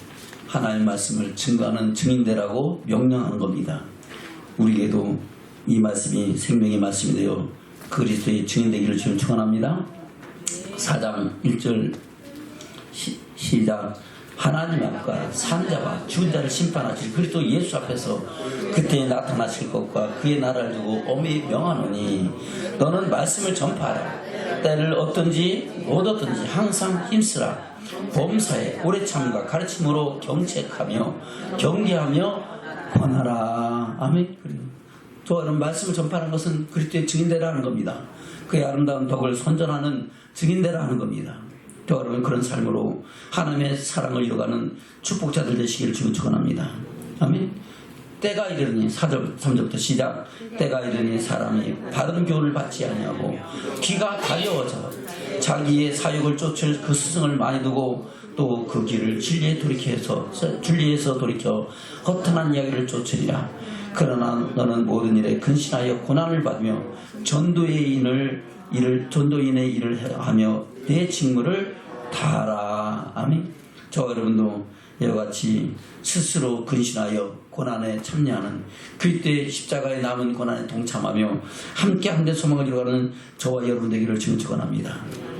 하나님의 말씀을 증거하는 증인되라고 명령하는 겁니다. 우리에게도 이 말씀이 생명의 말씀이 되어 그리스도의 증인되기를 주님 축원합니다. 4장 1절 시작. 하나님 앞과 사는 자와 죽은 자를 심판하실 그리스도 예수 앞에서 그때에 나타나실 것과 그의 나라를 두고 엄히 명하노니 너는 말씀을 전파하라. 때를 얻든지 못 얻든지 항상 힘쓰라. 범사에 오래 참과 가르침으로 경책하며 경계하며 권하라. 아멘. 또 이런 말씀을 전파하는 것은 그리스도의 증인되라는 겁니다. 그의 아름다운 덕을 선전하는 증인되라는 겁니다. 또 여러분 그런 삶으로 하나님의 사랑을 이뤄가는 축복자들 되시기를 주님 축원합니다. 아멘. 때가 이르니 3절부터 시작. 때가 이르니 사람이 바른 교훈을 받지 아니하고 귀가 가려워져 자기의 사욕을 쫓을 그 스승을 많이 두고 또 그 길을 진리에서 돌이켜 허탄한 이야기를 쫓으리라. 그러나 너는 모든 일에 근신하여 고난을 받으며 전도인의 일을 하며 내 직무를 다하라. 아멘. 저 여러분도 이와 같이 스스로 근신하여 고난에 참여하는 그때 십자가에 남은 고난에 동참하며 함께 한데 소망을 이루어가는 저와 여러분 되기를 주님 축원합니다.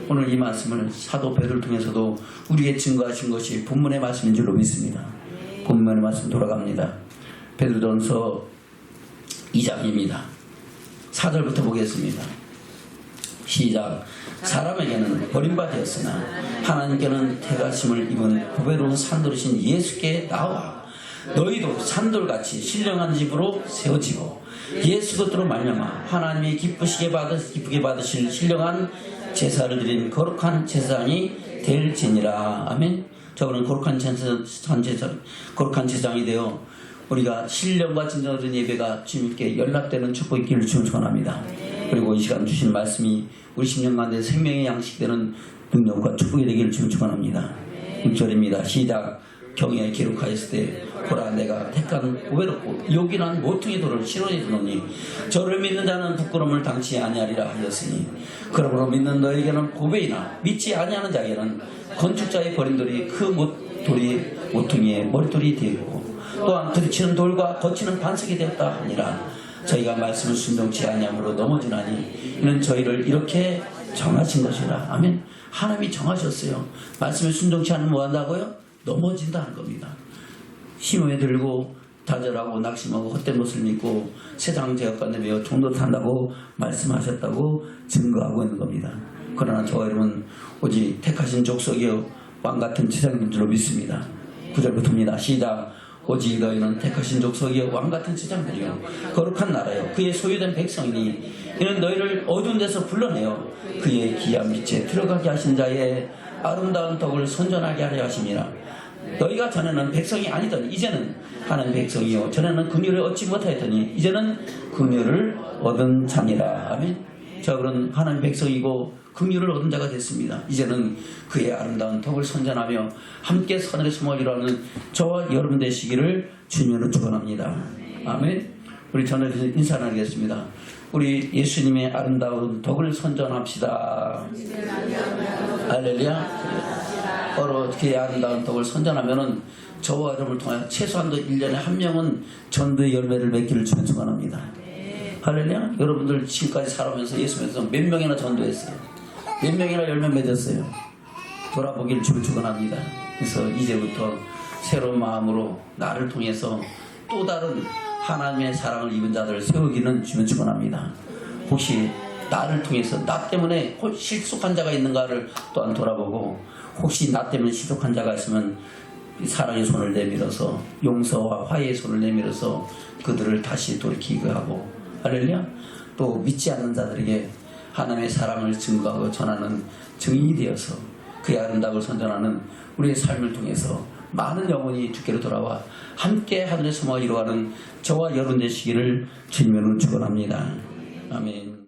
오늘 이 말씀을 사도 베드로를 통해서도 우리에게 증거하신 것이 본문의 말씀인 줄로 믿습니다. 본문의 말씀 돌아갑니다. 베드로전서 2장입니다. 4절부터 보겠습니다. 시작. 사람에게는 버림받았으나 하나님께는 택하심을 입은 보배로운 산돌이신 예수께 나와 너희도 산돌같이 신령한 집으로 세워지고 예수 그리스도로 말미암아 하나님이 기쁘게 받으실 신령한 제사를 드린 거룩한 제사장이 될지니라. 아멘. 저거는 거룩한 제사장이 되어 우리가 신령과 진정한 예배가 주님께 연락되는 축복이 있기를 주님 축원합니다. 그리고 이 시간 주신 말씀이 우리 10년 가운데 생명의 양식이 되는 능력과 축복이 되기를 주님 축원합니다. 6절입니다. 시작. 경에 기록하였을 때 보라 내가 택한 보배롭고 요긴한 모퉁이 돌을 실어내 두노니 저를 믿는 자는 부끄러움을 당치 아니하리라 하였으니 그러므로 믿는 너에게는 보배이나 믿지 아니하는 자에게는 건축자의 버림돌이 그 모퉁이의 머릿돌이 되었고 또한 부딪히는 돌과 거치는 반석이 되었다 하니라. 저희가 말씀을 순종치 아니함으로 넘어지나니 이는 저희를 이렇게 정하신 것이라. 아멘. 하나님이 정하셨어요. 말씀을 순종치 않으면 뭐 한다고요? 넘어진다는 겁니다. 힘에 들고 다절하고 낙심하고 헛된 것을 믿고 세상 제약관에 매여 종도 탄다고 말씀하셨다고 증거하고 있는 겁니다. 그러나 저와 여러분 오직 택하신 족속이여 왕같은 제사장인 줄로 믿습니다. 9절부터입니다. 시작. 오직 너희는 택하신 족속이여 왕같은 제사장들이여 거룩한 나라여 그의 소유된 백성이니 이는 너희를 어두운 데서 불러내어 그의 기이한 빛에 들어가게 하신 자의 아름다운 덕을 선전하게 하려 하심이라. 너희가 전에는 백성이 아니더니 이제는 하나님 백성이요 전에는 긍휼을 얻지 못하였더니 이제는 긍휼을 얻은 자니라. 아멘. 자, 그런 하나님 백성이고 긍휼을 얻은 자가 됐습니다. 이제는 그의 아름다운 덕을 선전하며 함께 하늘의 소망을 이루는 저와 여러분 되시기를 주님으로 축원합니다. 아멘. 우리 전에 인사 나누겠습니다. 우리 예수님의 아름다운 덕을 선전합시다. 할렐루야. 바로 그의 아름다운 덕을 선전하면은 저와 여러분을 통하여 최소한도 1년에 한 명은 전도의 열매를 맺기를 주면 축원합니다. 할렐루야. 여러분들 지금까지 살아오면서 예수 믿어서 몇 명이나 전도했어요? 몇 명이나 열매 맺었어요? 돌아보기를 주면 축원합니다. 그래서 이제부터 새로운 마음으로 나를 통해서 또 다른 하나님의 사랑을 입은 자들을 세우기는 주면 축원합니다. 혹시 나를 통해서 나 때문에 실족한 자가 있는가를 또한 돌아보고, 혹시 나 때문에 실족한 자가 있으면 사랑의 손을 내밀어서 용서와 화해의 손을 내밀어서 그들을 다시 돌이키게 하고, 할렐루야. 또 믿지 않는 자들에게 하나님의 사랑을 증거하고 전하는 증인이 되어서 그의 아름다움을 선전하는 우리의 삶을 통해서 많은 영혼이 주께로 돌아와 함께 하늘의 소망을 이루어가는 저와 여러분 되시기를 주님으로 축원합니다. 아멘.